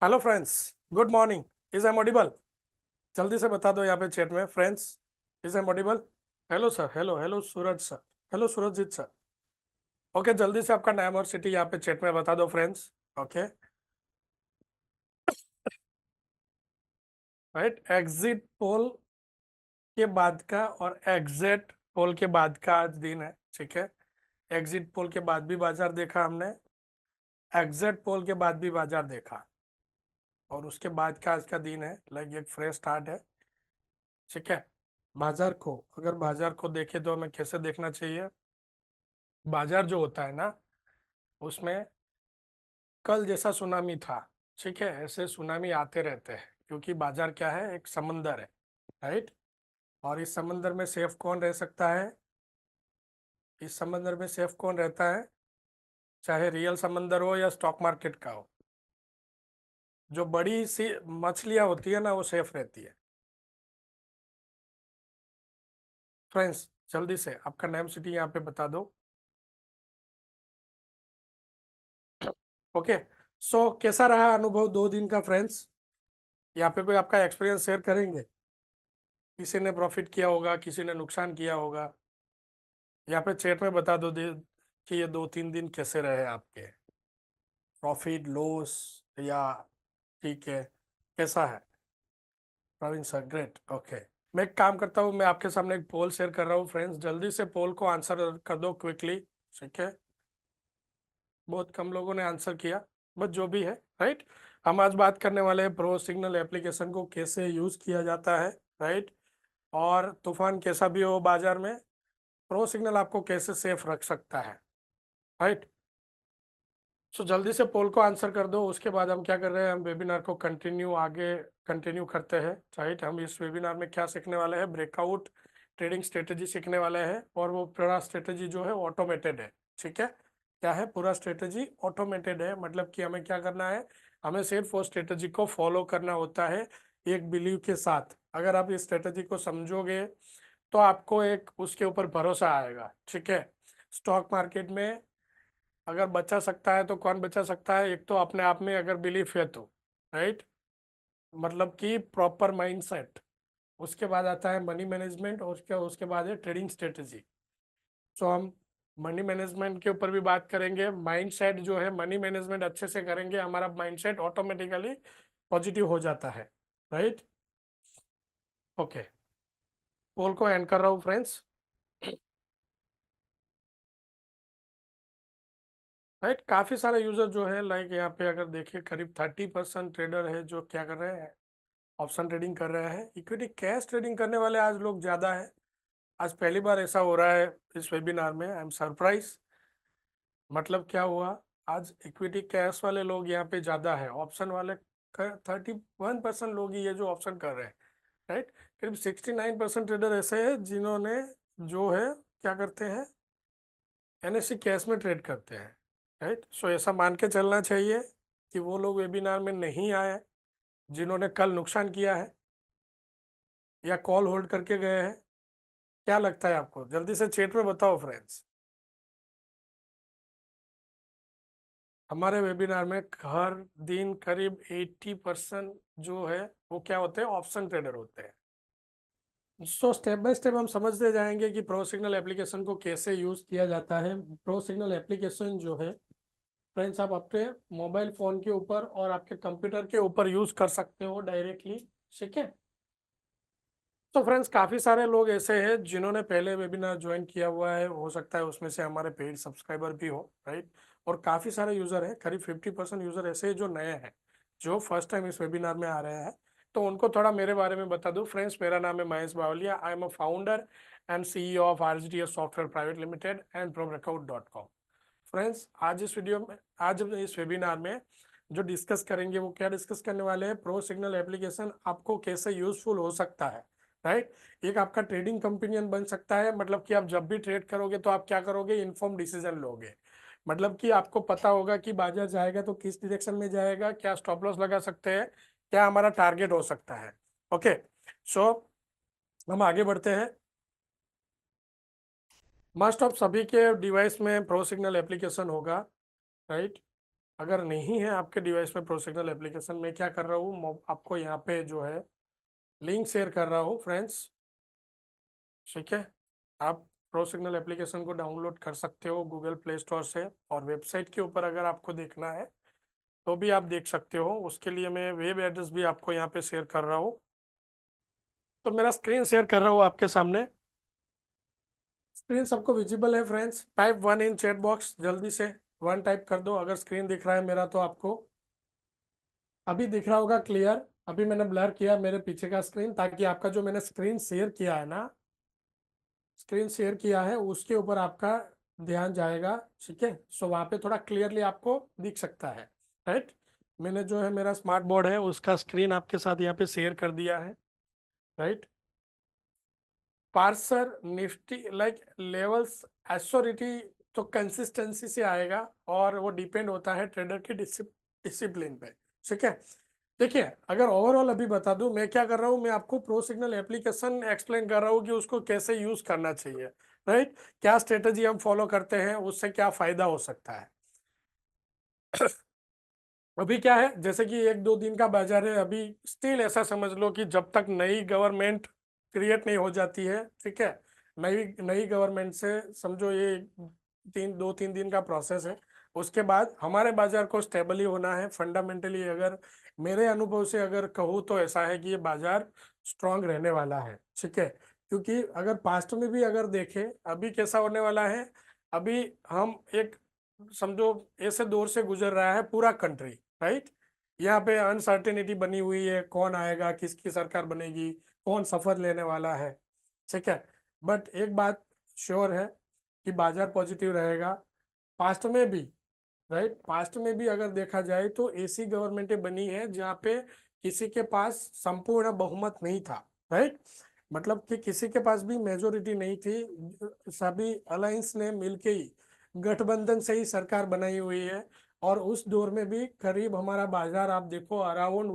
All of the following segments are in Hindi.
Hello friends, good morning. Is am audible? जल्दी से बता दो यहाँ पे चैट में friends. Is am audible? Hello sir, hello hello Suraj sir, hello Surajjeet sir. Okay, जल्दी से आपका नाम और सिटी यहाँ पे चैट में बता दो friends. Okay, right. Exit poll के बाद का और एग्जिट पोल के बाद का आज दिन है, ठीक है। एग्जिट पोल के बाद भी बाजार देखा हमने, एग्जिट पोल के बाद भी बाजार देखा, और उसके बाद का आज का दिन है, लाइक एक फ्रेश स्टार्ट है, ठीक है। बाजार को, अगर बाजार को देखे तो हमें कैसे देखना चाहिए? बाजार जो होता है ना, उसमें कल जैसा सुनामी था, ठीक है, ऐसे सुनामी आते रहते हैं, क्योंकि बाजार क्या है, एक समंदर है, राइट। और इस समंदर में सेफ कौन रह सकता है? इस समंदर में सेफ कौन रहता है? चाहे रियल समंदर हो या स्टॉक मार्केट का हो, जो बड़ी सी मछलियां होती है ना, वो सेफ रहती है। फ्रेंड्स, जल्दी से आपका नेम सिटी यहाँ पे बता दो। ओके, सो कैसा रहा अनुभव 2 दिन का फ्रेंड्स? यहाँ पे कोई आपका एक्सपीरियंस शेयर करेंगे? किसी ने प्रॉफिट किया होगा, किसी ने नुकसान किया होगा। यहाँ पे चैट में बता दो दे कि ये 2-3 दिन कैसे रहे आपके, प्रॉफिट लॉस या ठीक है, कैसा है? Praveen sir, great, okay. मैं एक काम करता हूँ, मैं आपके सामने एक पोल शेयर कर रहा हूँ फ्रेंड्स, जल्दी से पोल को आंसर कर दो क्विकली, ठीक है। बहुत कम लोगों ने आंसर किया, बट जो भी है, राइट। हम आज बात करने वाले हैं प्रो सिग्नल एप्लीकेशन को कैसे यूज किया जाता है, राइट। और तूफान कैसा भी हो बाजार में, प्रो सिग्नल आपको कैसे सेफ रख सकता है, राइट। सो जल्दी से पोल को आंसर कर दो, उसके बाद हम क्या कर रहे हैं, हम वेबिनार को आगे कंटिन्यू करते हैं, राइट। हम इस वेबिनार में क्या सीखने वाले हैं? ब्रेकआउट ट्रेडिंग स्ट्रेटेजी सीखने वाले हैं, और वो पूरा स्ट्रेटेजी जो है ऑटोमेटेड है, ठीक है। क्या है? पूरा स्ट्रेटेजी ऑटोमेटेड है, मतलब कि हमें क्या करना है, हमें सिर्फ वो स्ट्रेटेजी को फॉलो करना होता है एक बिलीव के साथ। अगर आप इस स्ट्रेटेजी को समझोगे तो आपको एक उसके ऊपर भरोसा आएगा, ठीक है। स्टॉक मार्केट में अगर बचा सकता है तो कौन बचा सकता है? एक तो अपने आप में अगर बिलीफ है तो, राइट, मतलब कि प्रॉपर माइंडसेट। उसके बाद आता है मनी मैनेजमेंट, और उसके उसके बाद है ट्रेडिंग स्ट्रेटेजी। सो हम मनी मैनेजमेंट के ऊपर भी बात करेंगे। माइंडसेट जो है, मनी मैनेजमेंट अच्छे से करेंगे, हमारा माइंडसेट ऑटोमेटिकली पॉजिटिव हो जाता है, राइट। ओके, पोल को एंड कर रहा हूँ फ्रेंड्स, राइट। काफी सारे यूजर जो है, लाइक यहाँ पे अगर देखिए करीब 30% ट्रेडर है जो क्या कर रहे हैं, ऑप्शन ट्रेडिंग कर रहे हैं। इक्विटी कैश ट्रेडिंग करने वाले आज लोग ज्यादा है। आज पहली बार ऐसा हो रहा है इस वेबिनार में, आई एम सरप्राइज। मतलब क्या हुआ, आज इक्विटी कैश वाले लोग यहाँ पे ज्यादा है, ऑप्शन वाले 31% लोग ही ये जो ऑप्शन कर रहे हैं, राइट। करीब 69% ट्रेडर ऐसे हैं जिन्होंने जो है क्या करते हैं, एनएससी कैश में ट्रेड करते हैं, राइट। सो ऐसा मान के चलना चाहिए कि वो लोग वेबिनार में नहीं आए जिन्होंने कल नुकसान किया है या कॉल होल्ड करके गए हैं। क्या लगता है आपको? जल्दी से चैट में बताओ फ्रेंड्स। हमारे वेबिनार में हर दिन करीब 80% जो है वो क्या होते हैं, ऑप्शन ट्रेडर होते हैं। सो स्टेप बाय स्टेप हम समझते जाएंगे कि प्रो सिग्नल एप्लीकेशन को कैसे यूज किया जाता है। प्रो सिग्नल एप्लीकेशन जो है फ्रेंड्स, आप अपने मोबाइल फोन के ऊपर और आपके कंप्यूटर के ऊपर यूज कर सकते हो डायरेक्टली, ठीक है। तो फ्रेंड्स, काफी सारे लोग ऐसे हैं जिन्होंने पहले वेबिनार ज्वाइन किया हुआ है, हो सकता है उसमें से हमारे पेड सब्सक्राइबर भी हो, राइट। और काफी सारे यूजर हैं, करीब 50% यूजर ऐसे हैं जो नए हैं, जो फर्स्ट टाइम इस वेबिनार में आ रहे हैं। तो उनको थोड़ा मेरे बारे में बता दूं फ्रेंड्स। मेरा नाम है Mahesh Bavaliya, I am a founder and CEO of RGTS software private limited and ProBreakout.com। Friends, आज इस वेबिनार में जो डिस्कस करेंगे वो क्या डिस्कस करने वाले हैं, प्रो सिग्नल एप्लीकेशन आपको कैसे यूजफुल हो सकता है, राइट। एक आपका ट्रेडिंग कंपेनियन बन सकता है, मतलब कि आप जब भी ट्रेड करोगे तो आप क्या करोगे, इन्फॉर्म डिसीजन लोगे। मतलब कि आपको पता होगा कि बाजार जाएगा तो किस डायरेक्शन में जाएगा, क्या स्टॉप लॉस लगा सकते हैं, क्या हमारा टारगेट हो सकता है। ओके, सो हम आगे बढ़ते हैं। मस्ट ऑफ सभी के डिवाइस में प्रो सिग्नल एप्लीकेशन होगा, राइट। अगर नहीं है आपके डिवाइस में प्रोसिग्नल एप्लीकेशन, मैं क्या कर रहा हूँ, आपको यहाँ पे जो है लिंक शेयर कर रहा हूँ फ्रेंड्स, ठीक है। आप प्रोसिग्नल एप्लीकेशन को डाउनलोड कर सकते हो गूगल प्ले स्टोर से, और वेबसाइट के ऊपर अगर आपको देखना है तो भी आप देख सकते हो। उसके लिए मैं वेब एड्रेस भी आपको यहाँ पे शेयर कर रहा हूँ। तो मेरा स्क्रीन शेयर कर रहा हूँ आपके सामने। स्क्रीन सबको विजिबल है फ्रेंड्स? टाइप 1 इन चैट बॉक्स, जल्दी से 1 टाइप कर दो अगर स्क्रीन दिख रहा है मेरा तो आपको। अभी दिख रहा होगा क्लियर? अभी मैंने ब्लर किया मेरे पीछे का स्क्रीन, ताकि आपका जो मैंने स्क्रीन शेयर किया है ना, स्क्रीन शेयर किया है उसके ऊपर आपका ध्यान जाएगा, ठीक है। सो वहाँ पे थोड़ा क्लियरली आपको दिख सकता है, राइट। मैंने जो है मेरा स्मार्ट बोर्ड है उसका स्क्रीन आपके साथ यहाँ पे शेयर कर दिया है, right. Parser Nifty like levels assurity तो कंसिस्टेंसी से आएगा, और वो डिपेंड होता है ट्रेडर की डिसिप्लिन पे, ठीक है। देखिए, अगर ओवरऑल अभी बता दूं मैं क्या कर रहा हूं, मैं आपको प्रो सिग्नल एप्लीकेशन एक्सप्लेन कर रहा हूं कि उसको कैसे यूज करना चाहिए, राइट। क्या स्ट्रेटेजी हम फॉलो करते हैं, उससे क्या फायदा हो सकता है। अभी क्या है, जैसे कि 1-2 दिन का बाजार है अभी, स्टिल ऐसा समझ लो कि जब तक नई गवर्नमेंट क्रिएट नहीं हो जाती है, ठीक है। नई नई गवर्नमेंट से समझो ये 2-3 दिन का प्रोसेस है। उसके बाद हमारे बाजार को स्टेबल ही होना है फंडामेंटली। अगर मेरे अनुभव से अगर कहूँ तो ऐसा है कि ये बाजार स्ट्रांग रहने वाला है, ठीक है। क्योंकि अगर पास्ट में भी अगर देखें अभी कैसा होने वाला है, अभी हम एक समझो ऐसे दौर से गुजर रहा है पूरा कंट्री, राइट। यहाँ पे अनसर्टेनिटी बनी हुई है, कौन आएगा, किसकी सरकार बनेगी, कौन सफर लेने वाला है, ठीक है। बट एक बात श्योर है कि बाजार पॉजिटिव रहेगा। पास्ट में भी, राइट, पास्ट में भी अगर देखा जाए तो ऐसी गवर्नमेंटें बनी है जहाँ पे किसी के पास संपूर्ण बहुमत नहीं था, राइट। मतलब कि किसी के पास भी मेजोरिटी नहीं थी, सभी अलायंस ने मिलके ही, गठबंधन से ही सरकार बनाई हुई है। और उस दौर में भी करीब हमारा बाजार आप देखो अराउंड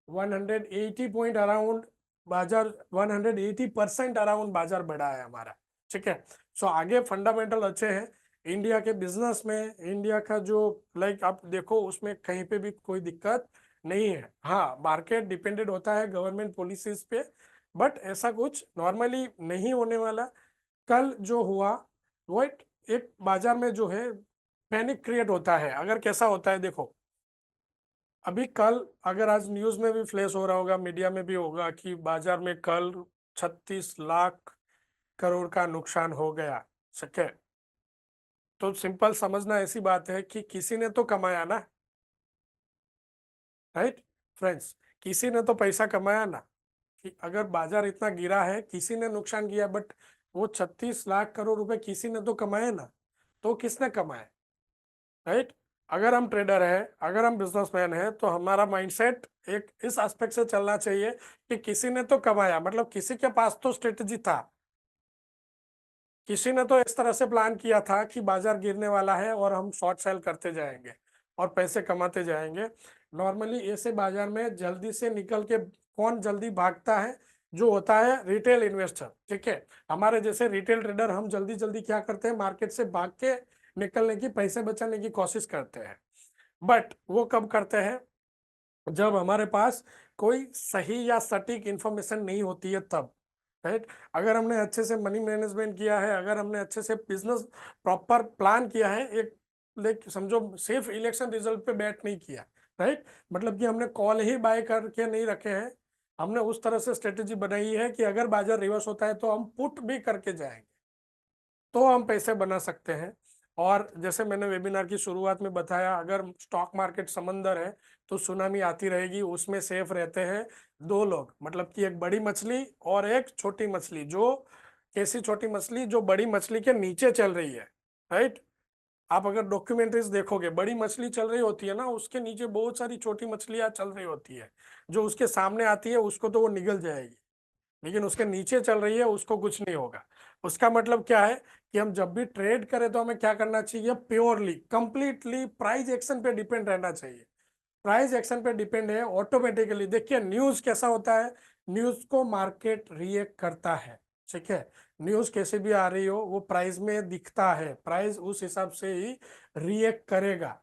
180 पॉइंट अराउंड बाजार, 180% अराउंड बाजार बढ़ा है हमारा, ठीक है। सो आगे फंडामेंटल अच्छे हैं इंडिया के बिजनेस में। इंडिया का जो लाइक आप देखो उसमें कहीं पे भी कोई दिक्कत नहीं है। हाँ, मार्केट डिपेंडेंट होता है गवर्नमेंट पॉलिसीज पे, बट ऐसा कुछ नॉर्मली नहीं होने वाला। कल जो हुआ वो एक बाजार में जो है पैनिक क्रिएट होता है। अगर कैसा होता है देखो, अभी कल अगर आज न्यूज में भी फ्लैश हो रहा होगा, मीडिया में भी होगा कि बाजार में कल 36 लाख करोड़ का नुकसान हो गया, ठीक है। तो सिंपल समझना ऐसी बात है कि किसी ने तो कमाया ना, राइट फ्रेंड्स, किसी ने तो पैसा कमाया ना। कि अगर बाजार इतना गिरा है किसी ने नुकसान किया, बट वो 36 लाख करोड़ रुपए किसी ने तो कमाए ना। तो किसने कमाए, राइट। अगर हम ट्रेडर है, अगर हम बिजनेसमैन है, तो हमारा माइंडसेट एक इस एस्पेक्ट से चलना चाहिए कि किसी ने तो कमाया, मतलब किसी के पास तो स्ट्रेटेजी था, किसी ने तो इस तरह से प्लान किया था कि बाजार गिरने वाला है और हम शॉर्ट सेल करते जाएंगे और पैसे कमाते जाएंगे। नॉर्मली ऐसे बाजार में जल्दी से निकल के कौन जल्दी भागता है, जो होता है रिटेल इन्वेस्टर, ठीक है। हमारे जैसे रिटेल ट्रेडर हम जल्दी जल्दी क्या करते हैं, मार्केट से भाग के निकलने की, पैसे बचाने की कोशिश करते हैं। बट वो कब करते हैं, जब हमारे पास कोई सही या सटीक इंफॉर्मेशन नहीं होती है तब, राइट। अगर हमने अच्छे से मनी मैनेजमेंट किया है, अगर हमने अच्छे से बिजनेस प्रॉपर प्लान किया है, एक लाइक समझो सिर्फ इलेक्शन रिजल्ट पे बैट नहीं किया, राइट। मतलब कि हमने कॉल ही बाय करके नहीं रखे हैं, हमने उस तरह से स्ट्रेटेजी बनाई है कि अगर बाजार रिवर्स होता है तो हम पुट भी करके जाएंगे, तो हम पैसे बना सकते हैं। और जैसे मैंने वेबिनार की शुरुआत में बताया, अगर स्टॉक मार्केट समंदर है तो सुनामी आती रहेगी, उसमें सेफ रहते हैं 2 लोग, मतलब कि एक बड़ी मछली और एक छोटी मछली। जो कैसी छोटी मछली, जो बड़ी मछली के नीचे चल रही है, राइट। आप अगर डॉक्यूमेंट्रीज देखोगे, बड़ी मछली चल रही होती है ना, उसके नीचे बहुत सारी छोटी मछलियां चल रही होती है। जो उसके सामने आती है उसको तो वो निगल जाएगी, लेकिन उसके नीचे चल रही है उसको कुछ नहीं होगा। उसका मतलब क्या है कि हम जब भी ट्रेड करें तो हमें क्या करना चाहिए, प्योरली कंप्लीटली प्राइस एक्शन पे डिपेंड रहना चाहिए। प्राइस एक्शन पे डिपेंड है ऑटोमेटिकली। देखिए न्यूज कैसा होता है, न्यूज को मार्केट रिएक्ट करता है, ठीक है। न्यूज कैसे भी आ रही हो वो प्राइस में दिखता है, प्राइस उस हिसाब से ही रिएक्ट करेगा।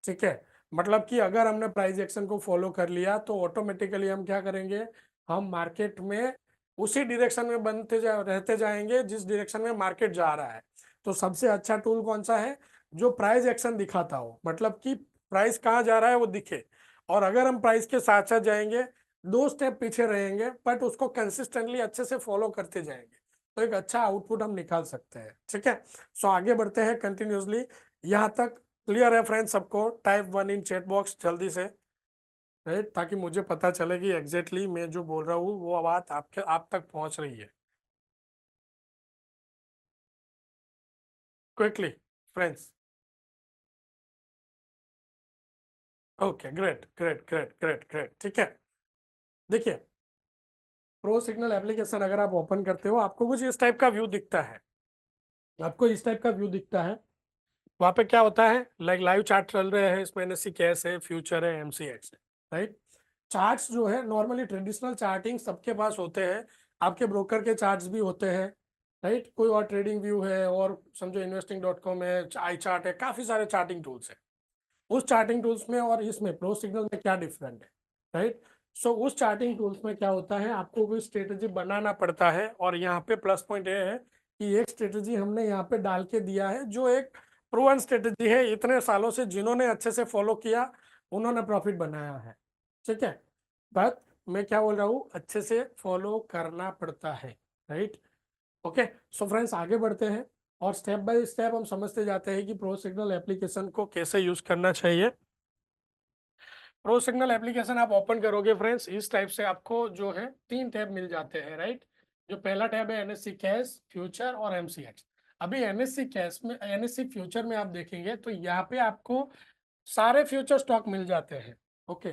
ठीक है, मतलब कि अगर हमने प्राइस एक्शन को फॉलो कर लिया तो ऑटोमेटिकली हम क्या करेंगे, हम मार्केट में उसी डायरेक्शन में रहते जाएंगे जिस डायरेक्शन में मार्केट जा रहा है। तो सबसे अच्छा टूल कौन सा है, जो प्राइस एक्शन दिखाता हो, मतलब कि प्राइस कहाँ जा रहा है वो दिखे, और अगर हम प्राइस के साथ साथ जाएंगे, 2 स्टेप पीछे रहेंगे बट उसको कंसिस्टेंटली अच्छे से फॉलो करते जाएंगे, तो एक अच्छा आउटपुट हम निकाल सकते हैं। ठीक है, सो आगे बढ़ते हैं कंटिन्यूसली। यहाँ तक क्लियर है फ्रेंड्स सबको? टाइप 1 इन चैट बॉक्स जल्दी से, राइट, ताकि मुझे पता चले कि एग्जैक्टली मैं जो बोल रहा हूँ वो बात आप तक पहुंच रही है। Quickly friends. Okay, great great great great great. ठीक है, देखिए, प्रो सिग्नल एप्लीकेशन अगर आप ओपन करते हो, आपको कुछ इस टाइप का व्यू दिखता है, आपको इस टाइप का व्यू दिखता है। वहां पे क्या होता है, लाइक लाइव चार्ट चल रहे हैं, इसमें एनएससी कैश है, फ्यूचर है, एमसीएक्स है, राइट। चार्ट्स जो है नॉर्मली ट्रेडिशनल चार्टिंग सबके पास होते हैं, आपके ब्रोकर के चार्ट्स भी होते हैं, राइट। कोई और ट्रेडिंग व्यू है, और समझो इन्वेस्टिंग.com है, आई चार्ट है, काफी सारे चार्टिंग टूल्स है। उस चार्टिंग टूल्स में और इसमें प्रो सिग्नल में क्या डिफरेंट है, राइट। सो उस चार्टिंग टूल्स में क्या होता है, आपको कोई स्ट्रेटेजी बनाना पड़ता है, और यहाँ पे प्लस पॉइंट ये है कि एक स्ट्रेटेजी हमने यहाँ पे डाल के दिया है जो एक प्रूवन स्ट्रेटेजी है, इतने सालों से जिन्होंने अच्छे से फॉलो किया उन्होंने प्रॉफिट बनाया है। ठीक है, बट मैं क्या बोल रहा हूँ, अच्छे से फॉलो करना पड़ता है, राइट। ओके, सो फ्रेंड्स आगे बढ़ते हैं, और स्टेप बाय स्टेप हम समझते जाते हैं कि प्रो सिग्नल एप्लीकेशन को कैसे यूज करना चाहिए। प्रो सिग्नल एप्लीकेशन आप ओपन करोगे फ्रेंड्स, इस टाइप से आपको जो है 3 टैब मिल जाते हैं, राइट। जो पहला टैब है एनएससी कैश, फ्यूचर और एमसीएक्स। अभी एनएससी कैश में, एनएससी फ्यूचर में आप देखेंगे तो यहाँ पे आपको सारे फ्यूचर स्टॉक मिल जाते हैं। ओके,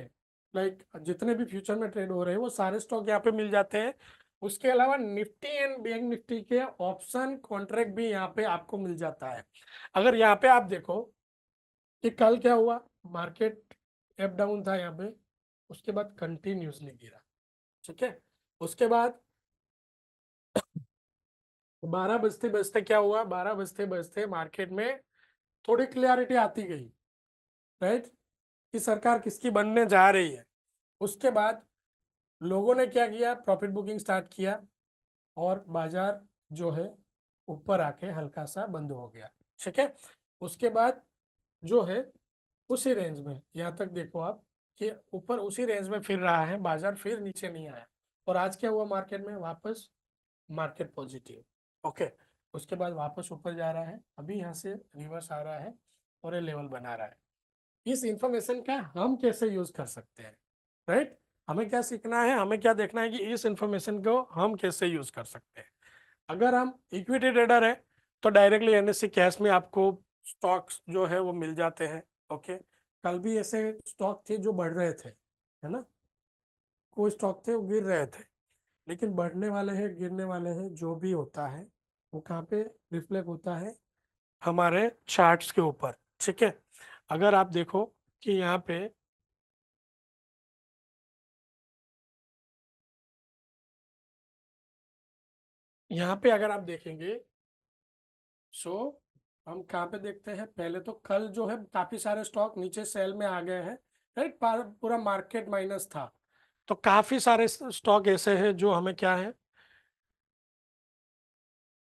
लाइक जितने भी फ्यूचर में ट्रेड हो रहे हैं वो सारे स्टॉक यहाँ पे मिल जाते हैं। उसके अलावा निफ्टी एंड बैंक निफ्टी के ऑप्शन कॉन्ट्रैक्ट भी यहाँ पे आपको मिल जाता है। अगर यहाँ पे आप देखो कि कल क्या हुआ, मार्केट एप डाउन था यहाँ पे, उसके बाद कंटिन्यूसली गिरा। ठीक है, उसके बाद 12 बजते बजते क्या हुआ, 12 बजते बजते मार्केट में थोड़ी क्लियरिटी आती गई, राइट, कि सरकार किसकी बनने जा रही है। उसके बाद लोगों ने क्या किया, प्रॉफिट बुकिंग स्टार्ट किया, और बाजार जो है ऊपर आके हल्का सा बंद हो गया। ठीक है, उसके बाद जो है उसी रेंज में, यहाँ तक देखो आप कि ऊपर उसी रेंज में फिर रहा है बाजार, फिर नीचे नहीं आया। और आज क्या हुआ मार्केट में, वापस मार्केट पॉजिटिव। ओके, उसके बाद वापस ऊपर जा रहा है, अभी यहाँ से रिवर्स आ रहा है और ये लेवल बना रहा है। इस इंफॉर्मेशन का हम कैसे यूज कर सकते हैं, राइट। हमें क्या सीखना है, हमें क्या देखना है कि इस इंफॉर्मेशन को हम कैसे यूज कर सकते हैं। अगर हम इक्विटी ट्रेडर है तो डायरेक्टली एनएससी कैश में आपको स्टॉक्स जो है वो मिल जाते हैं। ओके, कल भी ऐसे स्टॉक थे जो बढ़ रहे थे, है ना, कोई स्टॉक थे वो गिर रहे थे, लेकिन बढ़ने वाले हैं गिरने वाले हैं जो भी होता है वो कहाँ पे रिफ्लेक्ट होता है, हमारे चार्ट्स के ऊपर। ठीक है, अगर आप देखो कि यहाँ पे अगर आप देखेंगे, सो हम कहाँ पे देखते हैं, पहले तो कल जो है काफी सारे स्टॉक नीचे सेल में आ गए हैं, राइट, पूरा मार्केट माइनस था। तो काफी सारे स्टॉक ऐसे हैं जो हमें क्या है,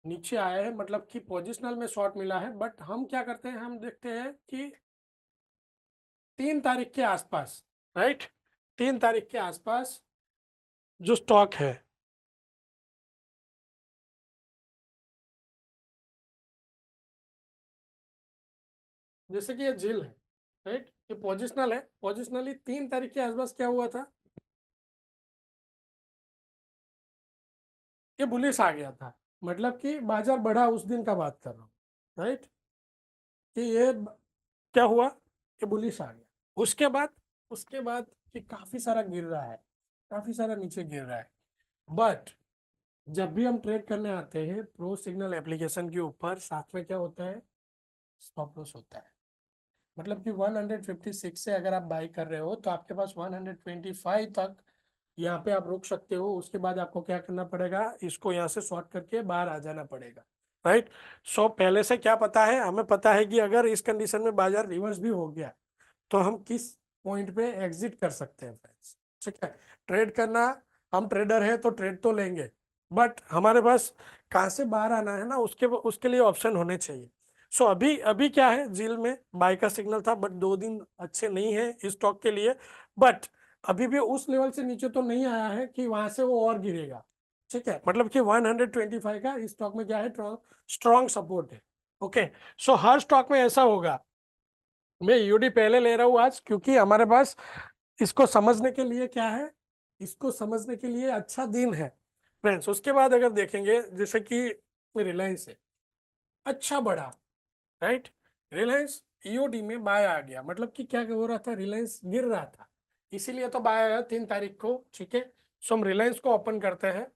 नीचे आए हैं, मतलब कि पोजिशनल में शॉर्ट मिला है। बट हम क्या करते हैं, हम देखते हैं कि 3 तारीख के आसपास, राइट, 3 तारीख के आसपास जो स्टॉक है, जैसे कि ये जिल है, राइट, ये पोजिशनल है, पोजिशनली 3 तारीख के आसपास क्या हुआ था, ये बुलिश आ गया था, मतलब कि बाजार बढ़ा, उस दिन का बात कर रहा हूँ, राइट, कि ये क्या हुआ कि बुलिश आ गया। उसके बाद कि काफी सारा गिर रहा है, काफी सारा नीचे गिर रहा है। बट जब भी हम ट्रेड करने आते हैं प्रो सिग्नल एप्लीकेशन के ऊपर, साथ में क्या होता है, स्टॉप लॉस होता है। मतलब कि 156 से अगर आप बाई कर रहे हो तो आपके पास 125 तक यहाँ पे आप रोक सकते हो। उसके बाद आपको क्या करना पड़ेगा, इसको यहाँ से शॉर्ट करके बाहर आ जाना पड़ेगा, राइट। सो पहले से क्या पता है, हमें पता है कि अगर इस कंडीशन में बाजार रिवर्स भी हो गया तो हम किस पॉइंट पे एग्जिट कर सकते हैं फ्रेंड्स। ठीक है, ट्रेड करना, हम ट्रेडर है तो ट्रेड तो लेंगे, बट हमारे पास कहाँ से बाहर आना है ना, उसके उसके लिए ऑप्शन होने चाहिए। सो अभी अभी क्या है, जील में बाय का सिग्नल था, बट 2 दिन अच्छे नहीं है इस स्टॉक के लिए, बट अभी भी उस लेवल से नीचे तो नहीं आया है कि वहां से वो और गिरेगा। ठीक है, मतलब कि 125 का इस स्टॉक में क्या है, स्ट्रॉन्ग सपोर्ट है। ओके, सो हर स्टॉक में ऐसा होगा। मैं यूडी पहले ले रहा हूँ आज, क्योंकि हमारे पास इसको समझने के लिए क्या है, इसको समझने के लिए अच्छा दिन है फ्रेंड्स। उसके बाद अगर देखेंगे, जैसे कि रिलायंस है, अच्छा बढ़ा, राइट, रिलायंस ईओडी में बाय आ गया, मतलब कि क्या हो रहा था, रिलायंस गिर रहा था, इसीलिए तो बाय आया 3 तारीख को। ठीक है, सो हम रिलायंस को ओपन करते हैं।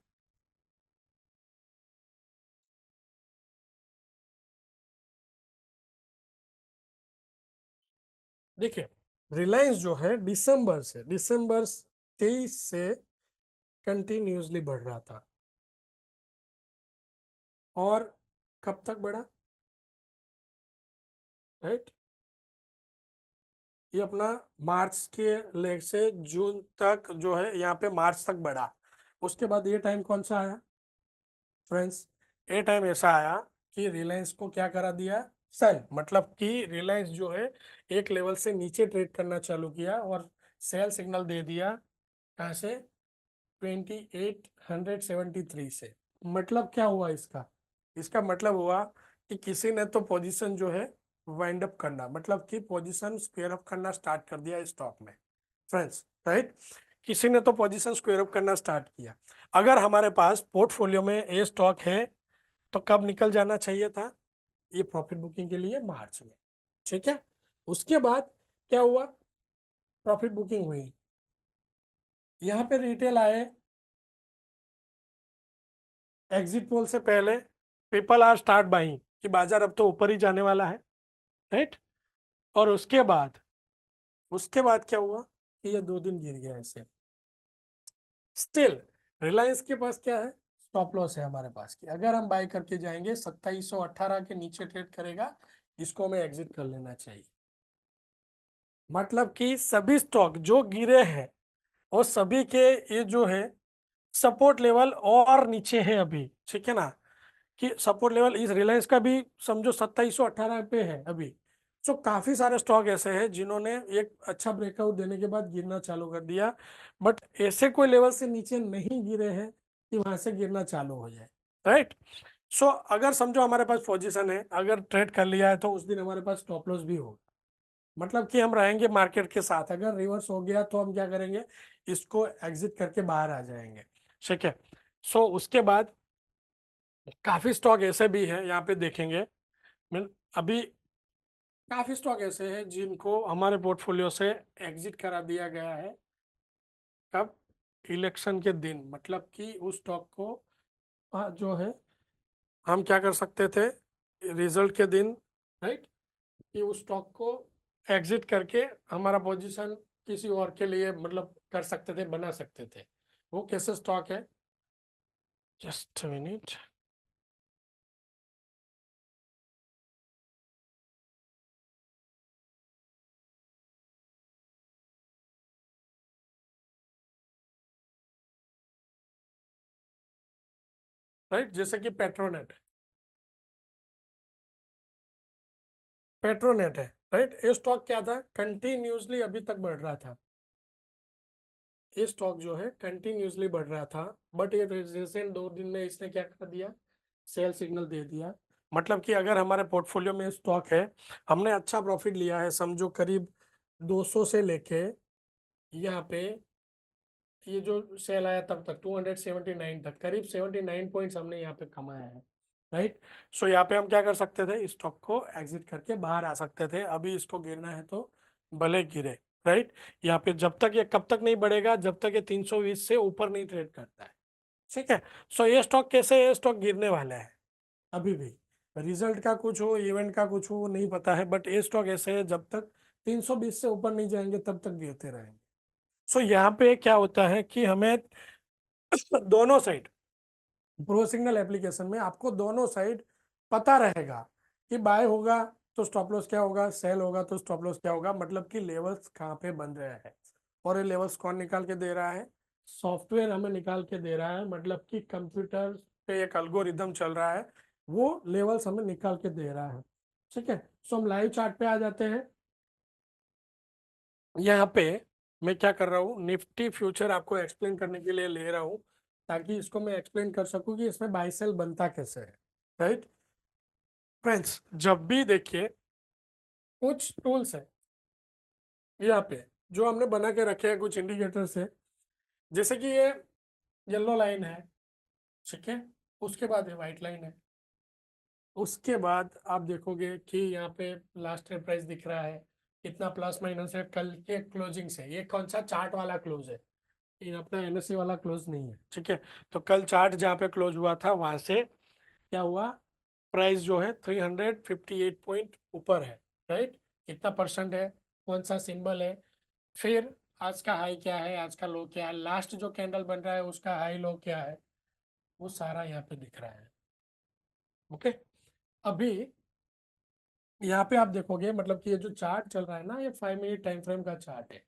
देखिए, रिलायंस जो है दिसंबर 23 से कंटिन्यूसली बढ़ रहा था, और कब तक बढ़ा, राइट, ये अपना मार्च के लेग से जून तक जो है, यहाँ पे मार्च तक बढ़ा। उसके बाद ये टाइम कौन सा आया फ्रेंड्स, ये टाइम ऐसा आया कि रिलायंस को क्या करा दिया, सेल, मतलब कि रिलायंस जो है एक लेवल से नीचे ट्रेड करना चालू किया और सेल सिग्नल दे दिया, कहाँ से, 2873 से। मतलब क्या हुआ इसका, इसका मतलब हुआ कि किसी ने तो पोजीशन जो है वाइंड अप करना, मतलब कि पोजीशन स्क्वेयर अप करना स्टार्ट कर दिया स्टॉक में फ्रेंड्स, राइट, किसी ने तो पोजीशन स्क्वेयर अप करना स्टार्ट किया। अगर हमारे पास पोर्टफोलियो में ये स्टॉक है तो कब निकल जाना चाहिए था, ये प्रॉफिट बुकिंग के लिए मार्च में। ठीक है, उसके बाद क्या हुआ, प्रॉफिट बुकिंग हुई, यहाँ पे रिटेल आए, एग्जिट पोल से पहले पीपल आर स्टार्ट बाइंग कि बाजार अब तो ऊपर ही जाने वाला है, राइट, और उसके बाद क्या हुआ कि ये 2 दिन गिर गया ऐसे। स्टिल रिलायंस के पास क्या है, स्टॉप लॉस है हमारे पास कि अगर हम बाय करके जाएंगे 2718 के नीचे ट्रेड करेगा, इसको हमें एग्जिट कर लेना चाहिए। मतलब कि सभी स्टॉक जो गिरे हैं वो सभी के, ये जो है सपोर्ट लेवल और नीचे है अभी। ठीक है ना, कि सपोर्ट लेवल इस रिलायंस का भी समझो 2718 पे है अभी। सो काफी सारे स्टॉक ऐसे हैं जिन्होंने एक अच्छा ब्रेकआउट देने के बाद गिरना चालू कर दिया, बट ऐसे कोई लेवल से नीचे नहीं गिरे हैं कि वहां से गिरना चालू हो जाए, राइट। सो अगर समझो हमारे पास पोजीशन है, अगर ट्रेड कर लिया है तो उस दिन हमारे पास स्टॉप लॉस भी होगा, मतलब कि हम रहेंगे मार्केट के साथ। अगर रिवर्स हो गया तो हम क्या करेंगे, इसको एग्जिट करके बाहर आ जाएंगे। ठीक है, सो उसके बाद काफी स्टॉक ऐसे भी है, यहाँ पे देखेंगे, मैं अभी काफी स्टॉक ऐसे हैं जिनको हमारे पोर्टफोलियो से एग्जिट करा दिया गया है। कब, इलेक्शन के दिन, मतलब कि उस स्टॉक को जो है हम क्या कर सकते थे, रिजल्ट के दिन, राइट, कि उस स्टॉक को एग्जिट करके हमारा पोजीशन किसी और के लिए मतलब कर सकते थे, बना सकते थे। वो कैसे स्टॉक है, जस्ट मिनट, राइट, जैसे कि पेट्रोनेट है, राइट, ये स्टॉक क्या था, कंटिन्यूसली अभी तक बढ़ रहा था, ये स्टॉक जो है कंटिन्यूसली बढ़ रहा था, बट ये रिसेंट 2 दिन में इसने क्या कर दिया, सेल सिग्नल दे दिया। मतलब कि अगर हमारे पोर्टफोलियो में स्टॉक है, हमने अच्छा प्रॉफिट लिया है, समझो करीब 200 से लेके यहाँ पे ये जो सेल आया तब तक 279 तक, करीब 79 पॉइंट्स हमने यहाँ पे कमाया है, राइट। सो यहाँ पे हम क्या कर सकते थे, स्टॉक को एग्जिट करके बाहर आ सकते थे, अभी इसको गिरना है तो भले गिरे, राइट। यहाँ पे जब तक ये, कब तक नहीं बढ़ेगा, जब तक ये 320 से ऊपर नहीं ट्रेड करता है। ठीक है, सो ये स्टॉक कैसे, ये स्टॉक गिरने वाला है अभी भी, रिजल्ट का कुछ हो, इवेंट का कुछ हो, नहीं पता है, बट ये स्टॉक ऐसे है जब तक 320 से ऊपर नहीं जाएंगे तब तक गिरते रहेंगे। सो यहाँ पे क्या होता है कि हमें दोनों साइड, प्रो सिग्नल एप्लीकेशन में आपको दोनों साइड पता रहेगा कि बाय होगा तो स्टॉप लॉस क्या होगा, सेल होगा तो स्टॉप लॉस क्या होगा, मतलब कि लेवल्स कहाँ पे बन रहे हैं। और ये लेवल्स कौन निकाल के दे रहा है, सॉफ्टवेयर हमें निकाल के दे रहा है, मतलब कि कंप्यूटर पे एक एल्गोरिदम चल रहा है, वो लेवल्स हमें निकाल के दे रहा है। ठीक है, सो हम लाइव चार्ट पे आ जाते हैं। यहाँ पे मैं क्या कर रहा हूँ, निफ्टी फ्यूचर आपको एक्सप्लेन करने के लिए ले रहा हूँ, ताकि इसको मैं एक्सप्लेन कर सकूँ कि इसमें बाय सेल बनता कैसे है। राइट फ्रेंड्स, जब भी देखिए कुछ टूल्स है यहाँ पे जो हमने बना के रखे हैं, कुछ इंडिकेटर्स है, जैसे कि ये येलो लाइन है, ठीक है, उसके बाद ये व्हाइट लाइन है, उसके बाद आप देखोगे कि यहाँ पे लास्ट टाइम प्राइस दिख रहा है कितना प्लस माइनस है कल के क्लोजिंग से। ये कौन सा चार्ट वाला क्लोज है, ये अपना एनएससी वाला क्लोज नहीं है। ठीक है, तो कल चार्ट जहाँ पे क्लोज हुआ था वहां से क्या हुआ, प्राइस जो है 358 पॉइंट ऊपर है। राइट, कितना परसेंट है, कौन सा सिंबल है, फिर आज का हाई क्या है, आज का लो क्या है, लास्ट जो कैंडल बन रहा है उसका हाई लो क्या है, वो सारा यहाँ पे दिख रहा है। ओके, अभी यहाँ पे आप देखोगे, मतलब कि ये जो चार्ट चल रहा है ना, ये 5 मिनट टाइम फ्रेम का चार्ट है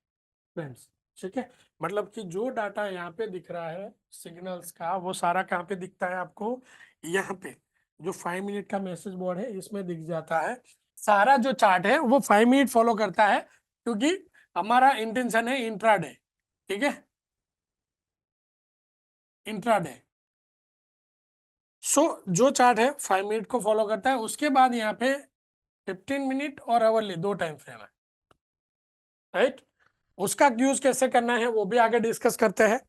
फ्रेंड्स। ठीक है, मतलब कि जो डाटा यहाँ पे दिख रहा है सिग्नल्स का, वो सारा कहाँ पे दिखता है आपको, यहाँ पे जो 5 मिनट का मैसेज बोर्ड है इसमें दिख जाता है। सारा जो चार्ट है वो 5 मिनट फॉलो करता है, क्योंकि हमारा इंटेंशन है इंट्राडे। ठीक है, इंट्राडे। सो जो चार्ट है 5 मिनट को फॉलो करता है, उसके बाद यहाँ पे 15 मिनट और आवरली दो टाइम फ्रेम है। राइट, उसका यूज कैसे करना है वो भी आगे डिस्कस करते हैं।